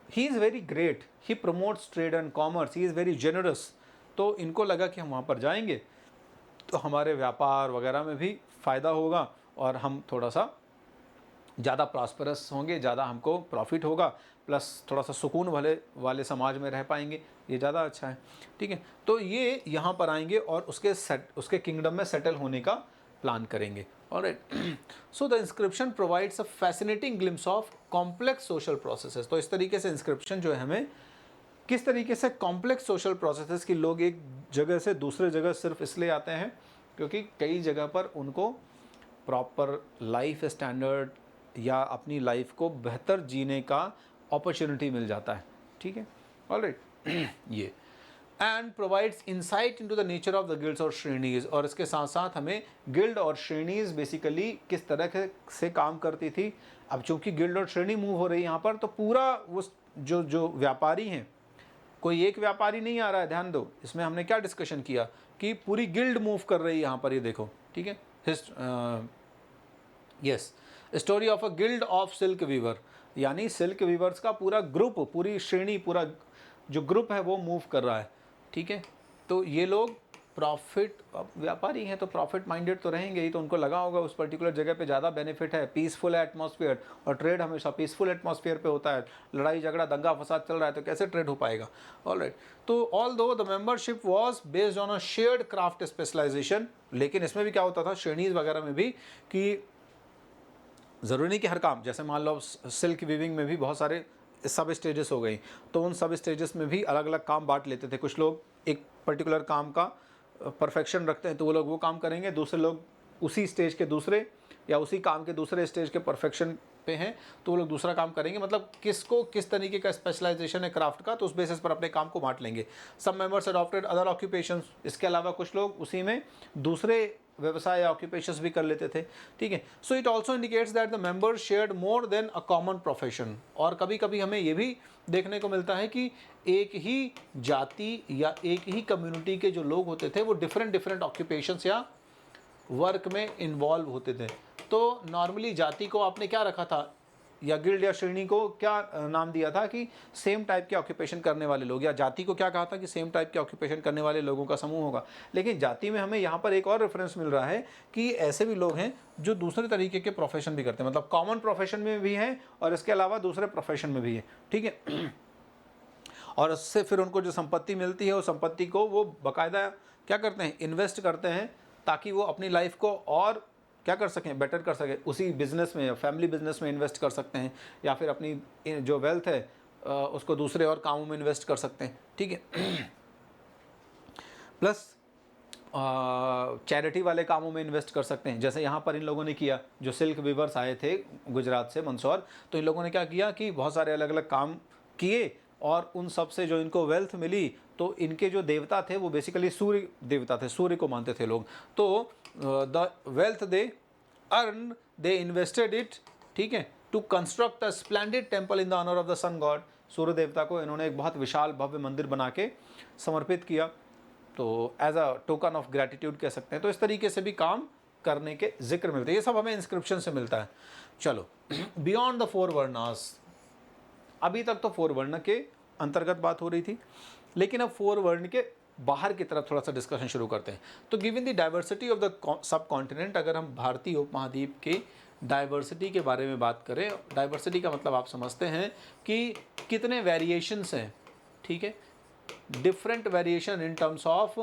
he is very great, he promotes trade and commerce, he is very generous. तो इनको लगा कि हम वहाँ पर जाएंगे तो हमारे व्यापार वगैरह में भी फ़ायदा होगा, और हम थोड़ा सा ज़्यादा प्रॉस्परस होंगे, ज़्यादा हमको प्रॉफिट होगा, प्लस थोड़ा सा सुकून वाले समाज में रह पाएंगे, ये ज़्यादा अच्छा है, ठीक है। तो ये यहाँ पर आएंगे और उसके किंगडम में सेटल होने का प्लान करेंगे। Alright, so the inscription provides a fascinating glimpse of complex social processes. तो इस तरीके से इंस्क्रिप्शन जो है हमें किस तरीके से कॉम्प्लेक्स सोशल प्रोसेसेस की लोग एक जगह से दूसरे जगह सिर्फ इसलिए आते हैं क्योंकि कई जगह पर उनको प्रॉपर लाइफ स्टैंडर्ड या अपनी लाइफ को बेहतर जीने का अपॉर्चुनिटी मिल जाता है, ठीक है, ऑलराइट। ये and provides insight into the nature of the guilds और श्रेणीज, और इसके साथ साथ हमें गिल्ड और श्रेणीज बेसिकली किस तरह से काम करती थी। अब चूंकि गिल्ड और श्रेणी मूव हो रही है यहाँ पर, तो पूरा वो जो व्यापारी हैं, कोई एक व्यापारी नहीं आ रहा है, ध्यान दो, इसमें हमने क्या डिस्कशन किया कि पूरी गिल्ड मूव कर रही है यहाँ पर, ये देखो, ठीक है। Yes, story of a guild of silk weaver, यानी सिल्क वीवर्स का पूरा ग्रुप, पूरी श्रेणी, पूरा जो ग्रुप है वो मूव कर रहा है, ठीक है। तो ये लोग प्रॉफिट, व्यापारी हैं तो प्रॉफिट माइंडेड तो रहेंगे ही, तो उनको लगा होगा उस पर्टिकुलर जगह पे ज़्यादा बेनिफिट है, पीसफुल एटमॉस्फेयर, और ट्रेड हमेशा पीसफुल एटमॉस्फेयर पे होता है। लड़ाई झगड़ा दंगा फसाद चल रहा है तो कैसे ट्रेड हो पाएगा, ऑलराइट। तो all though the membership was based on a shared craft specialisation, लेकिन इसमें भी क्या होता था श्रेणीज वगैरह में भी कि ज़रूरी नहीं कि हर काम, जैसे मान लो सिल्क वीविंग में भी बहुत सारे सब स्टेजेस हो गई, तो उन सब स्टेजेस में भी अलग अलग काम बांट लेते थे। कुछ लोग एक पर्टिकुलर काम का परफेक्शन रखते हैं तो वो लोग वो काम करेंगे, दूसरे लोग उसी स्टेज के दूसरे या उसी काम के दूसरे स्टेज के परफेक्शन पे हैं तो वो लोग दूसरा काम करेंगे। मतलब किसको किस तरीके का स्पेशलाइजेशन है क्राफ्ट का, तो उस बेसिस पर अपने काम को बांट लेंगे। सब मेंबर्स अडॉप्टेड अदर ऑक्यूपेशंस, इसके अलावा कुछ लोग उसी में दूसरे व्यवसाय या ऑक्यूपेशंस भी कर लेते थे, ठीक है। So it also indicates that the members shared more than a common profession. और कभी कभी हमें ये भी देखने को मिलता है कि एक ही जाति या एक ही कम्युनिटी के जो लोग होते थे वो डिफरेंट ऑक्यूपेशंस या वर्क में इन्वॉल्व होते थे। तो नॉर्मली जाति को आपने क्या रखा था, या गिल्ड या श्रेणी को क्या नाम दिया था कि सेम टाइप के ऑक्यूपेशन करने वाले लोग, या जाति को क्या कहा था कि सेम टाइप के ऑक्यूपेशन करने वाले लोगों का समूह होगा। लेकिन जाति में हमें यहाँ पर एक और रेफरेंस मिल रहा है कि ऐसे भी लोग हैं जो दूसरे तरीके के प्रोफेशन भी करते हैं, मतलब कॉमन प्रोफेशन में भी हैं और इसके अलावा दूसरे प्रोफेशन में भी है, ठीक है। और उससे फिर उनको जो संपत्ति मिलती है उस संपत्ति को वो बाकायदा क्या करते हैं, इन्वेस्ट करते हैं, ताकि वो अपनी लाइफ को और क्या कर सकें, बेटर कर सकें, उसी बिजनेस में या फैमिली बिजनेस में इन्वेस्ट कर सकते हैं, या फिर अपनी जो वेल्थ है उसको दूसरे और कामों में इन्वेस्ट कर सकते हैं, ठीक है। प्लस चैरिटी वाले कामों में इन्वेस्ट कर सकते हैं, जैसे यहाँ पर इन लोगों ने किया, जो सिल्क वीवर्स आए थे गुजरात से, मंदसौर, तो इन लोगों ने क्या किया कि बहुत सारे अलग अलग काम किए और उन सब से जो इनको वेल्थ मिली, तो इनके जो देवता थे वो बेसिकली सूर्य देवता थे, सूर्य को मानते थे लोग। तो the wealth they earn they invested it, ठीक है, to construct a splendid temple in the honour of the sun god. Surya देवता को इन्होंने एक बहुत विशाल भव्य मंदिर बना के समर्पित किया, तो as a token of gratitude कह सकते हैं। तो इस तरीके से भी काम करने के जिक्र मिलते हैं, ये सब हमें इंस्क्रिप्शन से मिलता है। चलो, बियॉन्ड द फोर वर्णास, अभी तक तो फोर वर्ण के अंतर्गत बात हो रही थी, लेकिन अब फोर वर्ण के बाहर की तरफ थोड़ा सा डिस्कशन शुरू करते हैं। तो given the diversity of the sub continent, अगर हम भारतीय उपमहाद्वीप के डाइवर्सिटी के बारे में बात करें, डाइवर्सिटी का मतलब आप समझते हैं कि कितने वेरिएशंस हैं, ठीक है, different variation in terms of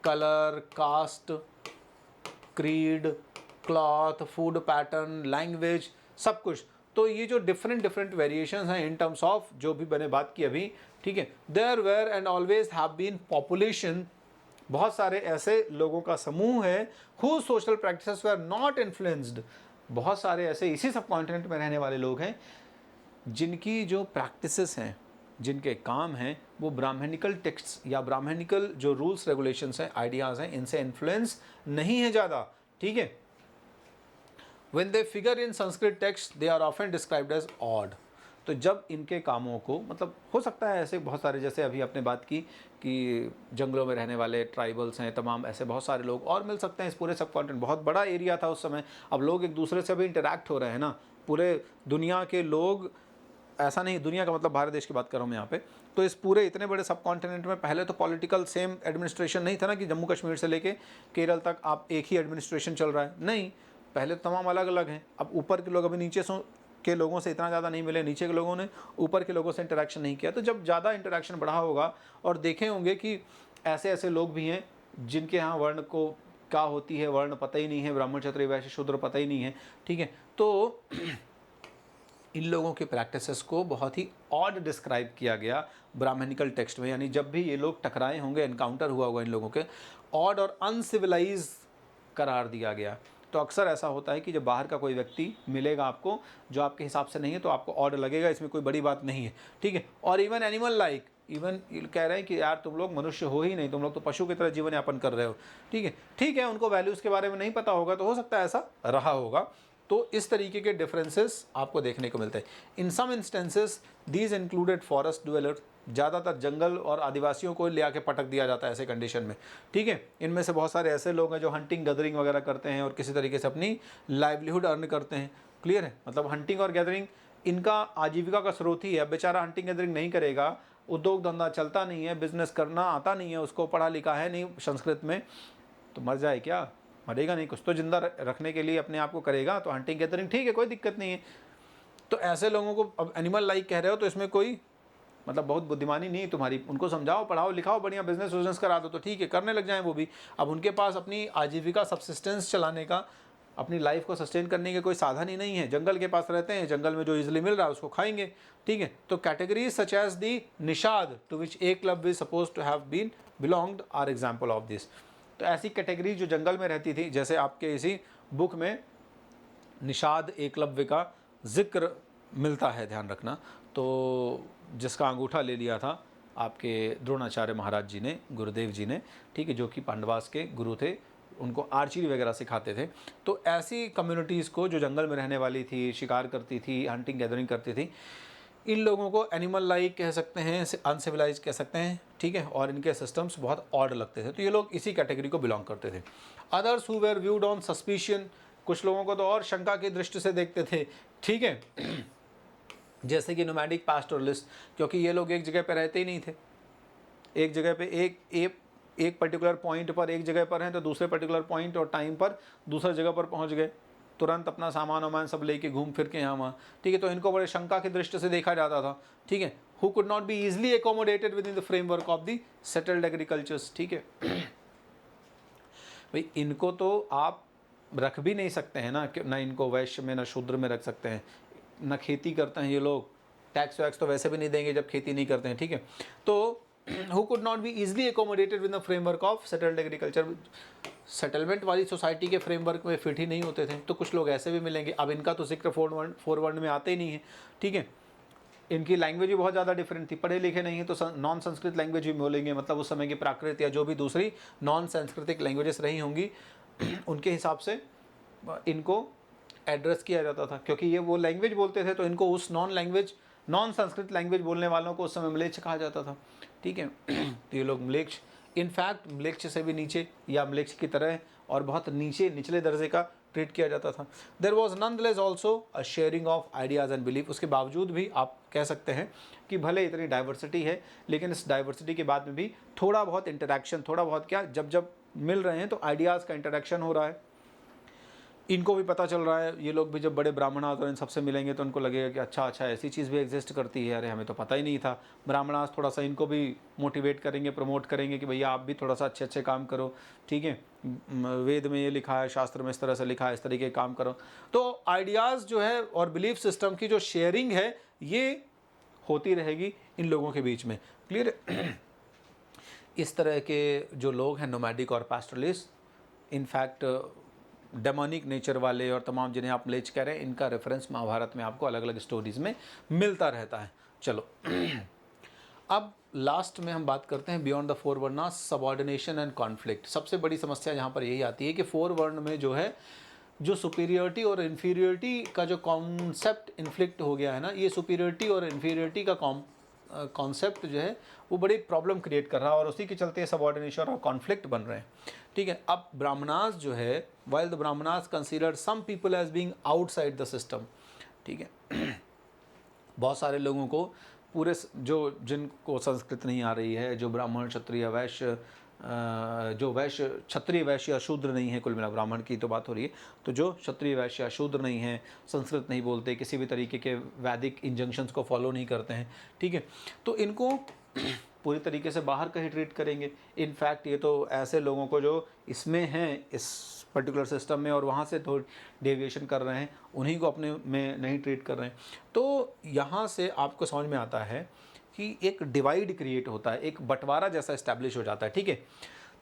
colour, caste, creed, cloth, food pattern, language, सब कुछ। तो ये जो डिफरेंट वेरिएशंस हैं इन टर्म्स ऑफ जो भी मैंने बात की अभी, ठीक है, there were and always have been population, बहुत सारे ऐसे लोगों का समूह है who social practices were not influenced, बहुत सारे ऐसे इसी सब कॉन्टिनेंट में रहने वाले लोग हैं जिनकी जो प्रैक्टिसेस हैं, जिनके काम हैं, वो ब्राह्मणिकल टेक्स्ट्स या ब्राह्मणिकल जो रूल्स रेगुलेशंस हैं, आइडियाज़ हैं, इनसे इन्फ्लुएंस नहीं है ज़्यादा, ठीक है। When they figure in Sanskrit text, they are often described as odd. तो जब इनके कामों को, मतलब हो सकता है ऐसे बहुत सारे, जैसे अभी आपने बात की कि जंगलों में रहने वाले ट्राइबल्स हैं, तमाम ऐसे बहुत सारे लोग और मिल सकते हैं इस पूरे सब कॉन्टिनेंट, बहुत बड़ा एरिया था उस समय। अब लोग एक दूसरे से भी इंटरेक्ट हो रहे हैं ना, पूरे दुनिया के लोग, ऐसा नहीं दुनिया का मतलब भारत देश की बात कर रहा हूँ मैं यहाँ पे। तो इस पूरे इतने बड़े सब कॉन्टिनेंट में पहले तो पॉलिटिकल सेम एडमिनिस्ट्रेशन नहीं था ना, कि जम्मू कश्मीर से लेके केरल तक आप एक ही एडमिनिस्ट्रेशन चल रहा है, नहीं, पहले तो तमाम अलग अलग हैं। अब ऊपर के लोग अभी नीचे के लोगों से इतना ज़्यादा नहीं मिले, नीचे के लोगों ने ऊपर के लोगों से इंटरेक्शन नहीं किया। तो जब ज़्यादा इंटरेक्शन बढ़ा होगा और देखे होंगे कि ऐसे ऐसे लोग भी हैं जिनके यहाँ वर्ण को क्या होती है, वर्ण पता ही नहीं है, ब्राह्मण क्षत्रिय वैश्य शूद्र पता ही नहीं है, ठीक है। तो इन लोगों की प्रैक्टिसेस को बहुत ही ऑड डिस्क्राइब किया गया ब्राह्मणिकल टेक्स्ट में, यानी जब भी ये लोग टकराए होंगे, एनकाउंटर हुआ होगा इन लोगों के, ऑड और अनसिविलाइज करार दिया गया। तो अक्सर ऐसा होता है कि जब बाहर का कोई व्यक्ति मिलेगा आपको जो आपके हिसाब से नहीं है तो आपको ऑड लगेगा, इसमें कोई बड़ी बात नहीं है, ठीक है। और इवन एनिमल लाइक, इवन कह रहे हैं कि यार तुम लोग मनुष्य हो ही नहीं, तुम लोग तो पशु की तरह जीवन यापन कर रहे हो, ठीक है। उनको वैल्यूज़ के बारे में नहीं पता होगा, तो हो सकता है ऐसा रहा होगा। तो इस तरीके के डिफरेंसेस आपको देखने को मिलते हैं। In some instances these included forest dweller, ज़्यादातर जंगल और आदिवासियों को ले आके पटक दिया जाता है ऐसे कंडीशन में, ठीक है। इनमें से बहुत सारे ऐसे लोग हैं जो हंटिंग गैदरिंग वगैरह करते हैं और किसी तरीके से अपनी लाइवलीहुड अर्न करते हैं, क्लियर है। मतलब हंटिंग और गैदरिंग इनका आजीविका का स्रोत ही है। बेचारा हंटिंग गैदरिंग नहीं करेगा, उद्योग धंधा चलता नहीं है, बिजनेस करना आता नहीं है उसको, पढ़ा लिखा है नहीं संस्कृत में, तो मर जाए क्या? मरेगा नहीं, कुछ तो जिंदा रखने के लिए अपने आप को करेगा। तो हंटिंग गैदरिंग ठीक है, कोई दिक्कत नहीं है। तो ऐसे लोगों को अब एनिमल लाइक कह रहे हो तो इसमें कोई मतलब बहुत बुद्धिमानी नहीं तुम्हारी, उनको समझाओ, पढ़ाओ लिखाओ, बढ़िया बिजनेस विजनेस करा दो तो ठीक है, करने लग जाएं वो भी। अब उनके पास अपनी आजीविका सब्सिस्टेंस चलाने का, अपनी लाइफ को सस्टेन करने के कोई साधन ही नहीं है। जंगल के पास रहते हैं, जंगल में जो इजीली मिल रहा है उसको खाएंगे, ठीक है। तो categories such as the Nishad to which Eklavya is suppose to have been belonged are example of this. तो ऐसी कैटेगरी जो जंगल में रहती थी, जैसे आपके इसी बुक में निषाद एकलव्य का जिक्र मिलता है, ध्यान रखना। तो जिसका अंगूठा ले लिया था आपके द्रोणाचार्य महाराज जी ने, गुरुदेव जी ने, ठीक है, जो कि पांडवास के गुरु थे, उनको आर्चरी वगैरह सिखाते थे। तो ऐसी कम्युनिटीज़ को जो जंगल में रहने वाली थी, शिकार करती थी, हंटिंग गैदरिंग करती थी, इन लोगों को एनिमल लाइक कह सकते हैं, अनसिविलाइज कह सकते हैं, ठीक है। और इनके सिस्टम्स बहुत ऑड लगते थे, तो ये लोग इसी कैटेगरी को बिलोंग करते थे। Others who were viewed on suspicion, कुछ लोगों को तो और शंका की दृष्टि से देखते थे, ठीक है, जैसे कि नोमैडिक पास्टोरलिस्ट, क्योंकि ये लोग एक जगह पर रहते ही नहीं थे। एक जगह पे एक पर्टिकुलर पॉइंट पर एक जगह पर हैं तो दूसरे पर्टिकुलर पॉइंट और टाइम पर दूसरी जगह पर पहुंच गए, तुरंत अपना सामान वामान सब लेके घूम फिर के यहाँ वहाँ, ठीक है। तो इनको बड़े शंका की दृष्टि से देखा जाता था, ठीक है। Who could not be easily accommodated with in the framework of the settled agricultures, ठीक है। भाई इनको तो आप रख भी नहीं सकते हैं ना, ना इनको वैश्य में ना शूद्र में रख सकते हैं, ना खेती करते हैं ये लोग, टैक्स वैक्स तो वैसे भी नहीं देंगे जब खेती नहीं करते हैं, ठीक है। तो who could not be easily accommodated within the framework of settled agriculture, settlement वाली सोसाइटी के फ्रेमवर्क में फिट ही नहीं होते थे। तो कुछ लोग ऐसे भी मिलेंगे। अब इनका तो जिक्र फॉरवर्ड में आते ही नहीं है, ठीक है। इनकी लैंग्वेज भी बहुत ज़्यादा डिफरेंट थी, पढ़े लिखे नहीं है तो नॉन संस्कृत लैंग्वेज भी बोलेंगे, मतलब उस समय की प्राकृत या जो भी दूसरी नॉन सांस्कृतिक लैंग्वेजेस रही होंगी उनके हिसाब से इनको एड्रेस किया जाता था, क्योंकि ये वो लैंग्वेज बोलते थे तो इनको उस नॉन संस्कृत लैंग्वेज बोलने वालों को उस समय म्लेच्छ कहा जाता था, ठीक है। तो ये लोग म्लेच्छ, इनफैक्ट म्लेच्छ से भी नीचे या म्लेच्छ की तरह और बहुत निचले दर्जे का ट्रीट किया जाता था। There was nonetheless also a sharing of ideas and belief. उसके बावजूद भी आप कह सकते हैं कि भले इतनी डाइवर्सिटी है, लेकिन इस डाइवर्सिटी के बाद में भी थोड़ा बहुत इंटरेक्शन, थोड़ा बहुत क्या, जब मिल रहे हैं तो आइडियाज़ का इंटरेक्शन हो रहा है। इनको भी पता चल रहा है, ये लोग भी जब बड़े ब्राह्मणास और इन सबसे मिलेंगे तो उनको लगेगा कि अच्छा ऐसी चीज़ भी एग्जिस्ट करती है, अरे हमें तो पता ही नहीं था। ब्राह्मणास थोड़ा सा इनको भी मोटिवेट करेंगे, प्रमोट करेंगे कि भैया आप भी थोड़ा सा अच्छे काम करो, ठीक है, वेद में ये लिखा है, शास्त्र में इस तरह से लिखा है, इस तरीके काम करो। तो आइडियाज़ जो है और बिलीफ सिस्टम की जो शेयरिंग है ये होती रहेगी इन लोगों के बीच में, क्लियर। इस तरह के जो लोग हैं नोमैडिक और पैस्टोरलिस्ट, इनफैक्ट डेमोनिक नेचर वाले और तमाम जिन्हें आप म्लेच्छ कह रहे हैं, इनका रेफरेंस महाभारत में आपको अलग अलग स्टोरीज़ में मिलता रहता है। चलो अब लास्ट में हम बात करते हैं beyond the four varna, subordination and conflict. सबसे बड़ी समस्या यहाँ पर यही आती है कि फोर वर्ण में जो है, जो सुपीरियरिटी और इन्फीरियरिटी का जो कॉन्सेप्ट इन्फ्लिक्ट हो गया है ना, ये सुपीरियरिटी और इन्फीरियरिटी का कॉन्सेप्ट जो है वो बड़ी प्रॉब्लम क्रिएट कर रहा है और उसी के चलते सबऑर्डिनेशन और कॉन्फ्लिक्ट बन रहे हैं, ठीक है। अब ब्राह्मणास जो है, while the Brahmanas considered some people as being outside the system, ठीक है। बहुत सारे लोगों को पूरे जिनको संस्कृत नहीं आ रही है, जो ब्राह्मण क्षत्रिय वैश्य, जो वैश्य क्षत्रिय वैश्य या शूद्र नहीं है, कुल मिला ब्राह्मण की तो बात हो रही है, तो जो क्षत्रिय वैश्य या शूद्र नहीं है, संस्कृत नहीं बोलते, किसी भी तरीके के वैदिक इंजंक्शंस को फॉलो नहीं करते हैं, ठीक है, तो इनको पूरी तरीके से बाहर का ही ट्रीट करेंगे। इनफैक्ट ये तो ऐसे लोगों को जो इसमें हैं, इस पर्टिकुलर सिस्टम में और वहाँ से थोड़ी डेविएशन कर रहे हैं, उन्हीं को अपने में नहीं ट्रीट कर रहे हैं। तो यहाँ से आपको समझ में आता है कि एक डिवाइड क्रिएट होता है, एक बंटवारा जैसा इस्टेब्लिश हो जाता है, ठीक है।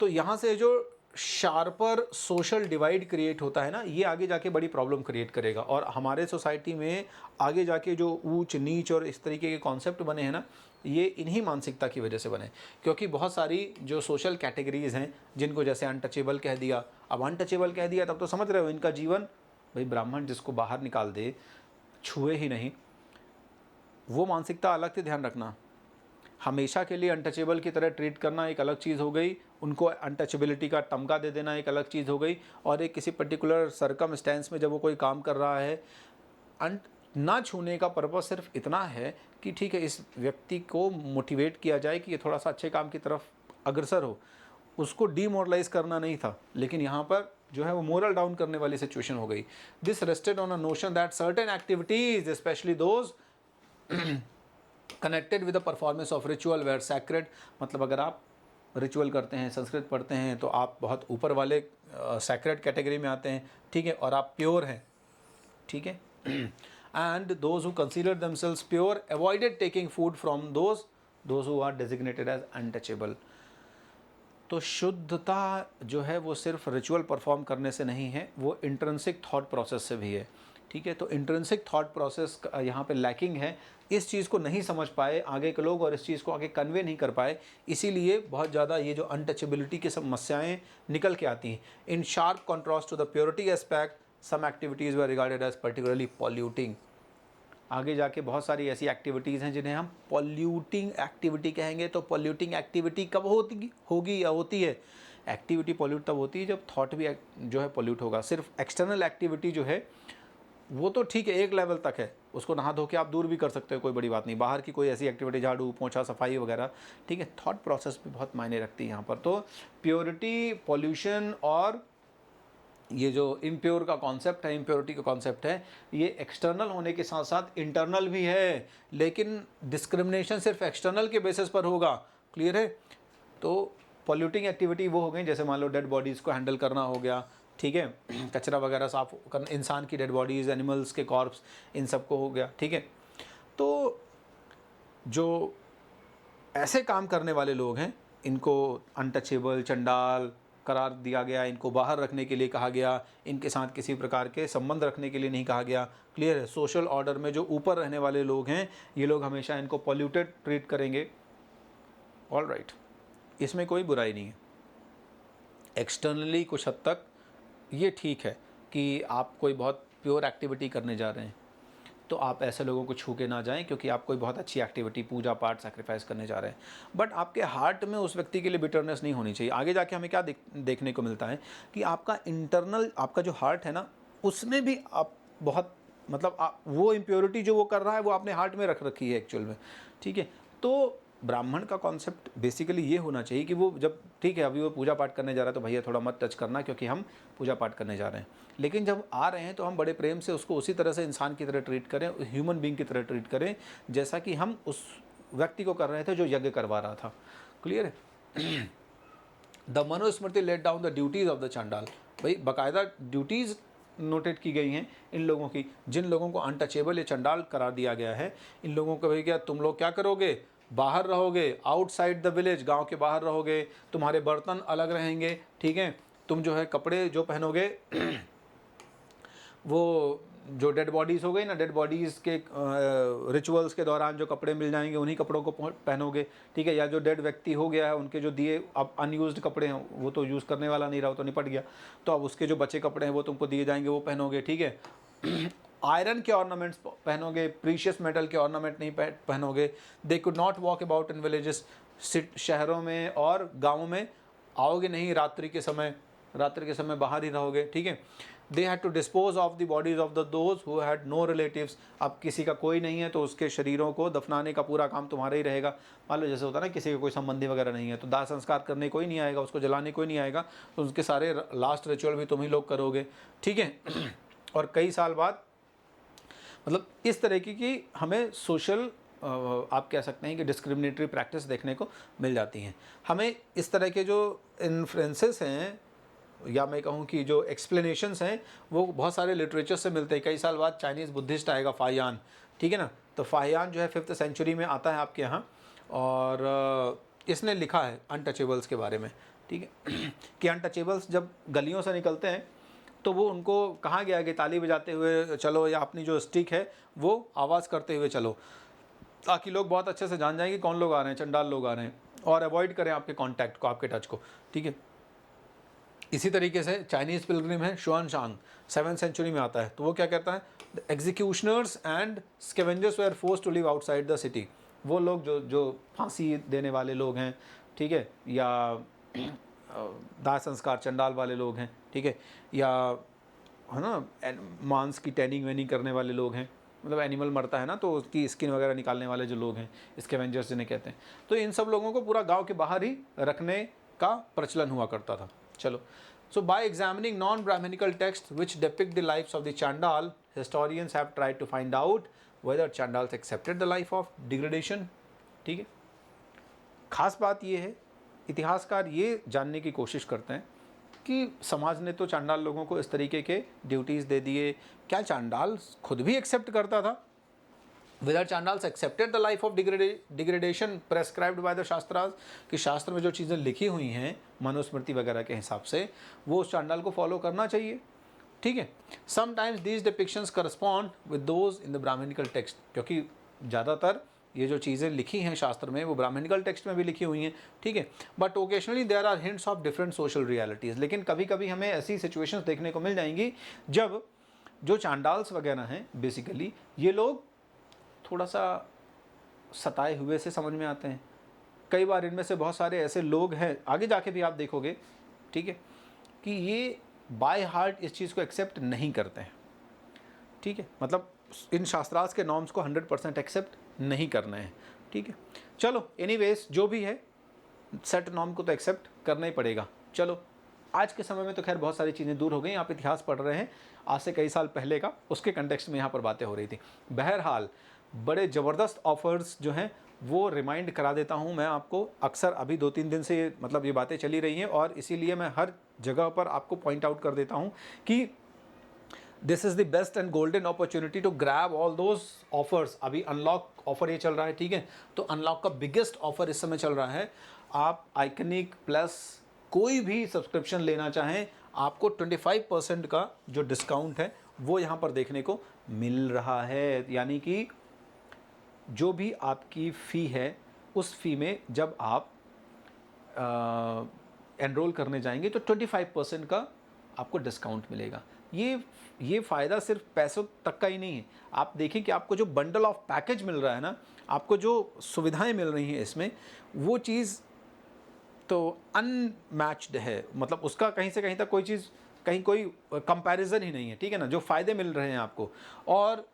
तो यहाँ से जो शार्पर सोशल डिवाइड क्रिएट होता है ना, ये आगे जाके बड़ी प्रॉब्लम क्रिएट करेगा। और हमारे सोसाइटी में आगे जाके जो ऊंच नीच और इस तरीके के कॉन्सेप्ट बने हैं ना, ये इन्हीं मानसिकता की वजह से बने। क्योंकि बहुत सारी जो सोशल कैटेगरीज़ हैं, जिनको जैसे अनटचेबल कह दिया, अब अनटचेबल कह दिया तब तो समझ रहे हो इनका जीवन, भाई ब्राह्मण जिसको बाहर निकाल दे, छुए ही नहीं, वो मानसिकता अलग से ध्यान रखना। हमेशा के लिए अनटचेबल की तरह ट्रीट करना एक अलग चीज़ हो गई, उनको अनटचेबिलिटी का तमगा दे देना एक अलग चीज़ हो गई। और एक किसी पर्टिकुलर सरकमस्टेंस में जब वो कोई काम कर रहा है, ना छूने का पर्पस सिर्फ इतना है कि ठीक है, इस व्यक्ति को मोटिवेट किया जाए कि ये थोड़ा सा अच्छे काम की तरफ अग्रसर हो, उसको डीमोरलाइज करना नहीं था। लेकिन यहाँ पर जो है वो मोरल डाउन करने वाली सिचुएशन हो गई। This rested on a notion that certain activities, specially those connected with the performance of ritual were sacred, मतलब अगर आप रिचुअल करते हैं, संस्कृत पढ़ते हैं, तो आप बहुत ऊपर वाले सैक्रेड कैटेगरी में आते हैं, ठीक है, और आप प्योर हैं, ठीक है। And those who consider themselves pure avoided taking food from those who are designated as untouchable. तो शुद्धता जो है वो सिर्फ रिचुअल परफॉर्म करने से नहीं है, वो इंट्रिंसिक थॉट प्रोसेस से भी है, ठीक है। तो इंट्रिंसिक थॉट प्रोसेस यहाँ पे लैकिंग है, इस चीज़ को नहीं समझ पाए आगे के लोग और इस चीज़ को आगे कन्वे नहीं कर पाए, इसीलिए बहुत ज़्यादा ये जो अनटचेबिलिटी की समस्याएं निकल के आती हैं। In sharp contrast to the purity aspect, some activities were regarded as particularly polluting. आगे जाके बहुत सारी ऐसी एक्टिविटीज़ हैं जिन्हें हम पॉल्यूटिंग एक्टिविटी कहेंगे। तो पॉल्यूटिंग एक्टिविटी कब होगी या होती है? एक्टिविटी पॉल्यूट तब होती है जब थॉट भी जो है पॉल्यूट होगा। सिर्फ एक्सटर्नल एक्टिविटी जो है वो तो ठीक है, एक लेवल तक है, उसको नहा धो के आप दूर भी कर सकते हो, कोई बड़ी बात नहीं। बाहर की कोई ऐसी एक्टिविटी, झाड़ू पोंछा सफाई वगैरह, ठीक है। थॉट प्रोसेस भी बहुत मायने रखती है यहाँ पर। तो प्योरिटी, पॉल्यूशन और ये जो इम्प्योर का कॉन्सेप्ट है, इम्प्योरिटी का कॉन्सेप्ट है, ये एक्सटर्नल होने के साथ साथ इंटरनल भी है, लेकिन डिस्क्रिमिनेशन सिर्फ एक्सटर्नल के बेसिस पर होगा। क्लियर है? तो पॉल्यूटिंग एक्टिविटी वो हो गई, जैसे मान लो डेड बॉडीज़ को हैंडल करना हो गया, ठीक है, कचरा वगैरह साफ करना, इंसान की डेड बॉडीज़, एनिमल्स के कॉर्प्स, इन सब को हो गया, ठीक है। तो जो ऐसे काम करने वाले लोग हैं, इनको अनटचेबल, चंडाल करार दिया गया, इनको बाहर रखने के लिए कहा गया, इनके साथ किसी प्रकार के संबंध रखने के लिए नहीं कहा गया। क्लियर है? सोशल ऑर्डर में जो ऊपर रहने वाले लोग हैं, ये लोग हमेशा इनको पॉल्यूटेड ट्रीट करेंगे। ऑल राइट, इसमें कोई बुराई नहीं है। एक्सटर्नली कुछ हद तक ये ठीक है कि आप कोई बहुत प्योर एक्टिविटी करने जा रहे हैं, तो आप ऐसे लोगों को छू के ना जाएं, क्योंकि आप कोई बहुत अच्छी एक्टिविटी, पूजा पाठ, सैक्रिफाइस करने जा रहे हैं। बट आपके हार्ट में उस व्यक्ति के लिए बिटरनेस नहीं होनी चाहिए। आगे जाके हमें क्या देखने को मिलता है कि आपका इंटरनल, आपका जो हार्ट है ना, उसमें भी आप बहुत, मतलब वो इम्प्योरिटी जो वो कर रहा है वो आपने हार्ट में रख रखी है एक्चुअल में, ठीक है। तो ब्राह्मण का कॉन्सेप्ट बेसिकली ये होना चाहिए कि वो जब, ठीक है, अभी वो पूजा पाठ करने जा रहा है तो भैया थोड़ा मत टच करना, क्योंकि हम पूजा पाठ करने जा रहे हैं। लेकिन जब आ रहे हैं तो हम बड़े प्रेम से उसको उसी तरह से इंसान की तरह ट्रीट करें, ह्यूमन बीइंग की तरह ट्रीट करें, जैसा कि हम उस व्यक्ति को कर रहे थे जो यज्ञ करवा रहा था। क्लियर है? The Manusmriti laid down the duties of the Chandal. भाई बाकायदा ड्यूटीज़ नोटेड की गई हैं इन लोगों की, जिन लोगों को अनटचेबल या चंडाल करार दिया गया है। इन लोगों को भाई क्या, तुम लोग क्या करोगे? बाहर रहोगे, आउटसाइड द विलेज, गांव के बाहर रहोगे, तुम्हारे बर्तन अलग रहेंगे, ठीक है। तुम जो है कपड़े जो पहनोगे वो जो डेड बॉडीज़ हो गई ना, डेड बॉडीज़ के रिचुअल्स के दौरान जो कपड़े मिल जाएंगे उन्हीं कपड़ों को पहनोगे, ठीक है। या जो डेड व्यक्ति हो गया है उनके जो दिए, अब अनयूज्ड कपड़े हैं, वो तो यूज़ करने वाला नहीं रहा, वो तो निपट गया, तो अब उसके जो बचे कपड़े हैं वो तुमको दिए जाएंगे, वो पहनोगे, ठीक है। आयरन के ऑर्नामेंट्स पहनोगे, प्रीशियस मेटल के ऑर्नामेंट नहीं पहनोगे। They could not walk about in villages, शहरों में और गाँवों में आओगे नहीं रात्रि के समय, रात्रि के समय बाहर ही रहोगे, ठीक है। They had to dispose of the bodies of the those who had no relatives. अब किसी का कोई नहीं है तो उसके शरीरों को दफनाने का पूरा काम तुम्हारा ही रहेगा। मान लो जैसे होता है ना, किसी का कोई संबंधी वगैरह नहीं है तो दाह संस्कार करने कोई नहीं आएगा, उसको जलाने कोई नहीं आएगा, तो उसके सारे लास्ट रिचुअल भी तुम ही लोग करोगे, ठीक है। और कई साल बाद, मतलब इस तरीके की हमें सोशल, आप कह सकते हैं कि डिस्क्रिमिनेटरी प्रैक्टिस देखने को मिल जाती हैं। हमें इस तरह के जो इन्फ्लुएंसेस हैं या मैं कहूँ कि जो एक्सप्लेनेशंस हैं वो बहुत सारे लिटरेचर से मिलते हैं। कई साल बाद चाइनीज़ बुद्धिस्ट आएगा फाहियान, ठीक है ना। तो फाहियान जो है 5th सेंचुरी में आता है आपके यहाँ, और इसने लिखा है अनटचेबल्स के बारे में, ठीक है कि अनटचेबल्स जब गलियों से निकलते हैं तो वो उनको कहा गया कि ताली बजाते हुए चलो या अपनी जो स्टिक है वो आवाज़ करते हुए चलो, ताकि लोग बहुत अच्छे से जान जाएंगे कौन लोग आ रहे हैं, चंडाल लोग आ रहे हैं, और अवॉइड करें आपके कांटेक्ट को, आपके टच को, ठीक है। इसी तरीके से चाइनीज़ पिलग्रिम है शुआनशांग, 7th सेंचुरी में आता है। तो वो क्या कहता है, the executioners and scavengers were forced to live outside the city. वो लोग जो फांसी देने वाले लोग हैं, ठीक है, या दाह संस्कार चंडाल वाले लोग हैं, ठीक है, या है ना मांस की टैनिंग वैनिंग करने वाले लोग हैं, मतलब एनिमल मरता है ना तो उसकी स्किन वगैरह निकालने वाले जो लोग हैं, स्कैवेंजर्स जिन्हें कहते हैं। तो इन सब लोगों को पूरा गांव के बाहर ही रखने का प्रचलन हुआ करता था। चलो, so by examining non Brahmanical text which depict the lifes of the Chandal, historians have tried to find out whether Chandals accepted the life of degradation, ठीक है। खास बात ये है, इतिहासकार ये जानने की कोशिश करते हैं कि समाज ने तो चांडाल लोगों को इस तरीके के ड्यूटीज़ दे दिए, क्या चांडाल खुद भी एक्सेप्ट करता था? Whether Chandals accepted the life of degradation prescribed by the Shastras, कि शास्त्र में जो चीज़ें लिखी हुई हैं मनुस्मृति वगैरह के हिसाब से वो उस चांडाल को फॉलो करना चाहिए, ठीक है। Sometimes these depictions correspond with those in the brahmanical text, क्योंकि ज़्यादातर ये जो चीज़ें लिखी हैं शास्त्र में वो ब्राह्मणिकल टेक्स्ट में भी लिखी हुई हैं, ठीक है। But occasionally there are hints of different social realities, लेकिन कभी कभी हमें ऐसी सिचुएशंस देखने को मिल जाएंगी जब जो चांडाल्स वगैरह हैं बेसिकली ये लोग थोड़ा सा सताए हुए से समझ में आते हैं। कई बार इनमें से बहुत सारे ऐसे लोग हैं, आगे जाके भी आप देखोगे, ठीक है, कि ये बाय हार्ट इस चीज़ को एक्सेप्ट नहीं करते हैं, ठीक है। मतलब इन शास्त्रार्थ के नॉर्म्स को 100% एक्सेप्ट नहीं करना है, ठीक है। चलो एनीवेज जो भी है, सेट नॉर्म को तो एक्सेप्ट करना ही पड़ेगा। चलो आज के समय में तो खैर बहुत सारी चीज़ें दूर हो गई, आप इतिहास पढ़ रहे हैं आज से कई साल पहले का, उसके कंटेक्स्ट में यहाँ पर बातें हो रही थी। बहरहाल बड़े ज़बरदस्त ऑफर्स जो हैं वो रिमाइंड करा देता हूँ मैं आपको, अक्सर अभी 2-3 दिन से मतलब ये बातें चली रही हैं, और इसीलिए मैं हर जगह पर आपको पॉइंट आउट कर देता हूँ कि this is the best and golden opportunity to grab all those offers. अभी अनलॉक ऑफर ये चल रहा है, ठीक है, तो अनलॉक का बिगेस्ट ऑफर इस समय चल रहा है। आप आइकनिक प्लस कोई भी सब्सक्रिप्शन लेना चाहें, आपको 25% का जो डिस्काउंट है वो यहाँ पर देखने को मिल रहा है। यानी कि जो भी आपकी फ़ी है उस फ़ी में जब आप एनरोल करने जाएंगे तो 25% का आपको डिस्काउंट मिलेगा। ये फ़ायदा सिर्फ पैसों तक का ही नहीं है। आप देखें कि आपको जो बंडल ऑफ पैकेज मिल रहा है ना, आपको जो सुविधाएं मिल रही हैं इसमें, वो चीज़ तो अनमैच्ड है। मतलब उसका कहीं से कहीं तक कोई चीज़, कहीं कोई कंपैरिजन ही नहीं है, ठीक है ना। जो फ़ायदे मिल रहे हैं आपको, और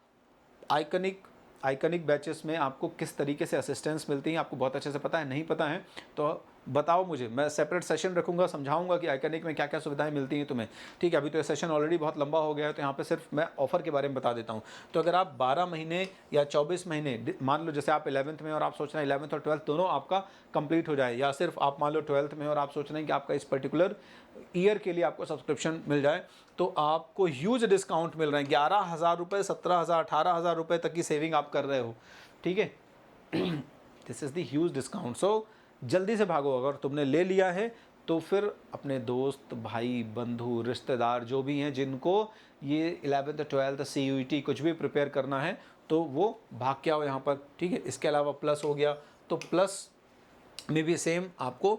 आइकनिक बैचेस में आपको किस तरीके से असिस्टेंस मिलती है आपको बहुत अच्छे से पता है। नहीं पता है तो बताओ मुझे, मैं सेपरेट सेशन रखूंगा, समझाऊंगा कि आइकनिक में क्या क्या सुविधाएं मिलती हैं तुम्हें, ठीक है। अभी तो ये सेशन ऑलरेडी बहुत लंबा हो गया है, तो यहाँ पे सिर्फ मैं ऑफर के बारे में बता देता हूँ। तो अगर आप 12 महीने या 24 महीने, मान लो जैसे आप 11th में और आप सोच रहे हैं 11th और 12th दोनों आपका कंप्लीट हो जाए, या सिर्फ आप मान लो 12th में और आप सोच रहे हैं कि आपका इस पर्टिकुलर ईयर के लिए आपको सब्सक्रिप्शन मिल जाए, तो आपको ह्यूज डिस्काउंट मिल रहे हैं। 11,000 रुपये, 17,000, 18,000 रुपये तक की सेविंग आप कर रहे हो, ठीक है। This is the huge discount. So जल्दी से भागो, अगर तुमने ले लिया है तो फिर अपने दोस्त, भाई, बंधु, रिश्तेदार जो भी हैं जिनको ये 11th 12th CUET कुछ भी प्रिपेयर करना है, तो वो भाग के आओ यहाँ पर, ठीक है। इसके अलावा प्लस हो गया, तो प्लस में भी सेम आपको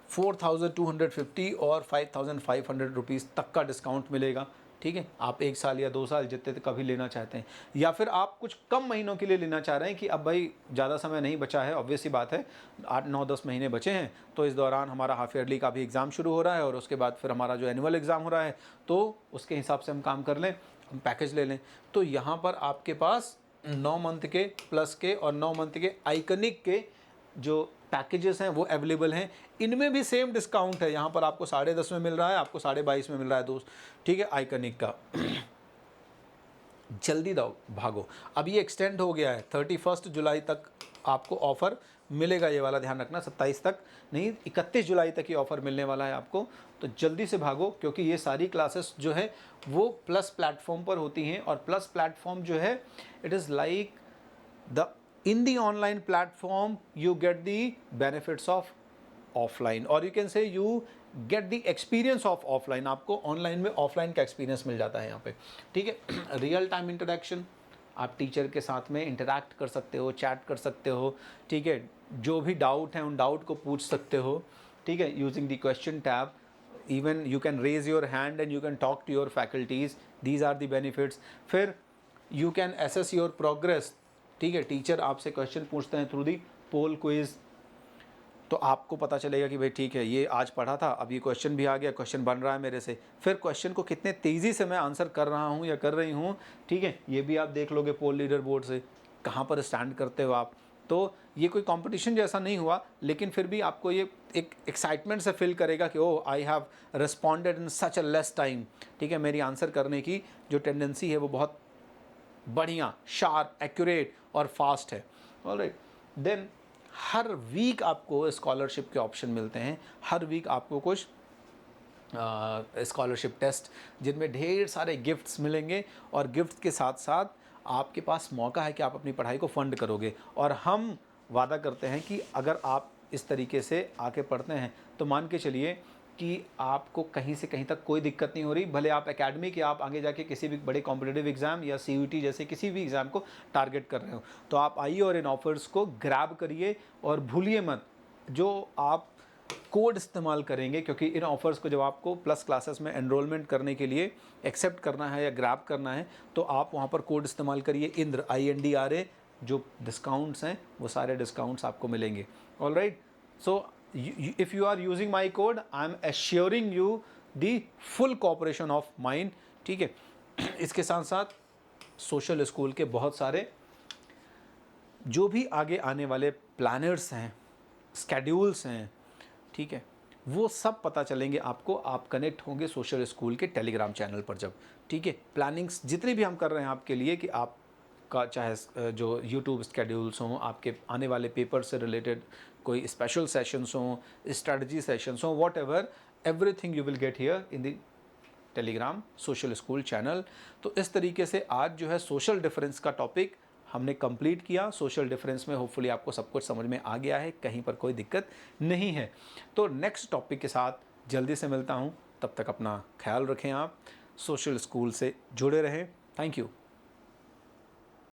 4,250 और 5,500 रुपीज़ तक का डिस्काउंट मिलेगा, ठीक है। आप 1 साल या 2 साल जितने तक कभी लेना चाहते हैं, या फिर आप कुछ कम महीनों के लिए लेना चाह रहे हैं कि अब भाई ज़्यादा समय नहीं बचा है, ऑब्वियस सी बात है 8, 9, 10 महीने बचे हैं, तो इस दौरान हमारा हाफ ईयरली का भी एग्ज़ाम शुरू हो रहा है और उसके बाद फिर हमारा जो एनुअल एग्ज़ाम हो रहा है, तो उसके हिसाब से हम काम कर लें, हम पैकेज ले लें। तो यहाँ पर आपके पास 9 मंथ के प्लस के और 9 मंथ के आइकनिक के जो पैकेजेस हैं वो अवेलेबल हैं। इनमें भी सेम डिस्काउंट है, यहाँ पर आपको 10.5 में मिल रहा है, आपको 22.5 में मिल रहा है दोस्त, ठीक है, आइकनिक का। जल्दी दो, भागो, अब ये एक्सटेंड हो गया है 31 जुलाई तक आपको ऑफ़र मिलेगा ये वाला, ध्यान रखना 27 तक नहीं 31 जुलाई तक ये ऑफ़र मिलने वाला है आपको। तो जल्दी से भागो, क्योंकि ये सारी क्लासेस जो है वो प्लस प्लेटफॉर्म पर होती हैं, और प्लस प्लेटफॉर्म जो है it is like the in the online platform you get the benefits of offline, और you can say you get the experience of offline. आपको ऑनलाइन में ऑफलाइन का एक्सपीरियंस मिल जाता है यहाँ पे, ठीक है। रियल टाइम इंटरेक्शन, आप टीचर के साथ में इंटरैक्ट कर सकते हो, चैट कर सकते हो, ठीक है। जो भी डाउट है उन डाउट को पूछ सकते हो, ठीक है, using the question tab. Even you can raise your hand and you can talk to your faculties, these are the benefits. फिर you can assess your progress, ठीक है। टीचर आपसे क्वेश्चन पूछते हैं थ्रू दी पोल क्विज, तो आपको पता चलेगा कि भाई ठीक है, ये आज पढ़ा था, अब ये क्वेश्चन भी आ गया, क्वेश्चन बन रहा है मेरे से। फिर क्वेश्चन को कितने तेज़ी से मैं आंसर कर रहा हूँ या कर रही हूँ, ठीक है, ये भी आप देख लोगे पोल लीडर बोर्ड से, कहाँ पर स्टैंड करते हो आप। तो ये कोई कंपटीशन जैसा नहीं हुआ, लेकिन फिर भी आपको ये एक एक्साइटमेंट से फील करेगा कि oh I have responded in such a less time, ठीक है। मेरी आंसर करने की जो टेंडेंसी है वो बहुत बढ़िया, शार्प, एक्यूरेट और फास्ट है। ऑलराइट, देन हर वीक आपको स्कॉलरशिप के ऑप्शन मिलते हैं, हर वीक आपको कुछ स्कॉलरशिप टेस्ट जिनमें ढेर सारे गिफ्ट्स मिलेंगे, और गिफ्ट के साथ साथ आपके पास मौका है कि आप अपनी पढ़ाई को फंड करोगे। और हम वादा करते हैं कि अगर आप इस तरीके से आके पढ़ते हैं तो मान के चलिए कि आपको कहीं से कहीं तक कोई दिक्कत नहीं हो रही, भले आप एकेडमी के आप आगे जाके किसी भी बड़े कॉम्पिटिटिव एग्ज़ाम या CUT जैसे किसी भी एग्ज़ाम को टारगेट कर रहे हो, तो आप आइए और इन ऑफ़र्स को ग्रैब करिए। और भूलिए मत जो आप कोड इस्तेमाल करेंगे, क्योंकि इन ऑफ़र्स को जब आपको प्लस क्लासेस में एनरोलमेंट करने के लिए एक्सेप्ट करना है या ग्रैब करना है, तो आप वहाँ पर कोड इस्तेमाल करिए इंद्र, INDRA। जो डिस्काउंट्स हैं वो सारे डिस्काउंट्स आपको मिलेंगे। Alright, so if you are using my code, I am assuring you the full cooperation of mine, ठीक है। इसके साथ साथ सोशल स्कूल के बहुत सारे जो भी आगे आने वाले प्लानर्स हैं, स्केड्यूल्स हैं, ठीक है, वो सब पता चलेंगे आपको। आप कनेक्ट होंगे सोशल स्कूल के टेलीग्राम चैनल पर जब, ठीक है। प्लानिंग्स जितनी भी हम कर रहे हैं आपके लिए, कि आपका चाहे जो यूट्यूब स्केड्यूल्स हों, आपके आने वाले पेपर से रिलेटेड कोई स्पेशल सेशंस हों, स्ट्रेटजी सेशंस हों, what ever, everything you will get here in the Telegram social school channel. तो इस तरीके से आज जो है सोशल डिफरेंस का टॉपिक हमने कंप्लीट किया। सोशल डिफरेंस में होपफुली आपको सब कुछ समझ में आ गया है, कहीं पर कोई दिक्कत नहीं है। तो नेक्स्ट टॉपिक के साथ जल्दी से मिलता हूँ, तब तक अपना ख्याल रखें, आप सोशल स्कूल से जुड़े रहें। Thank you.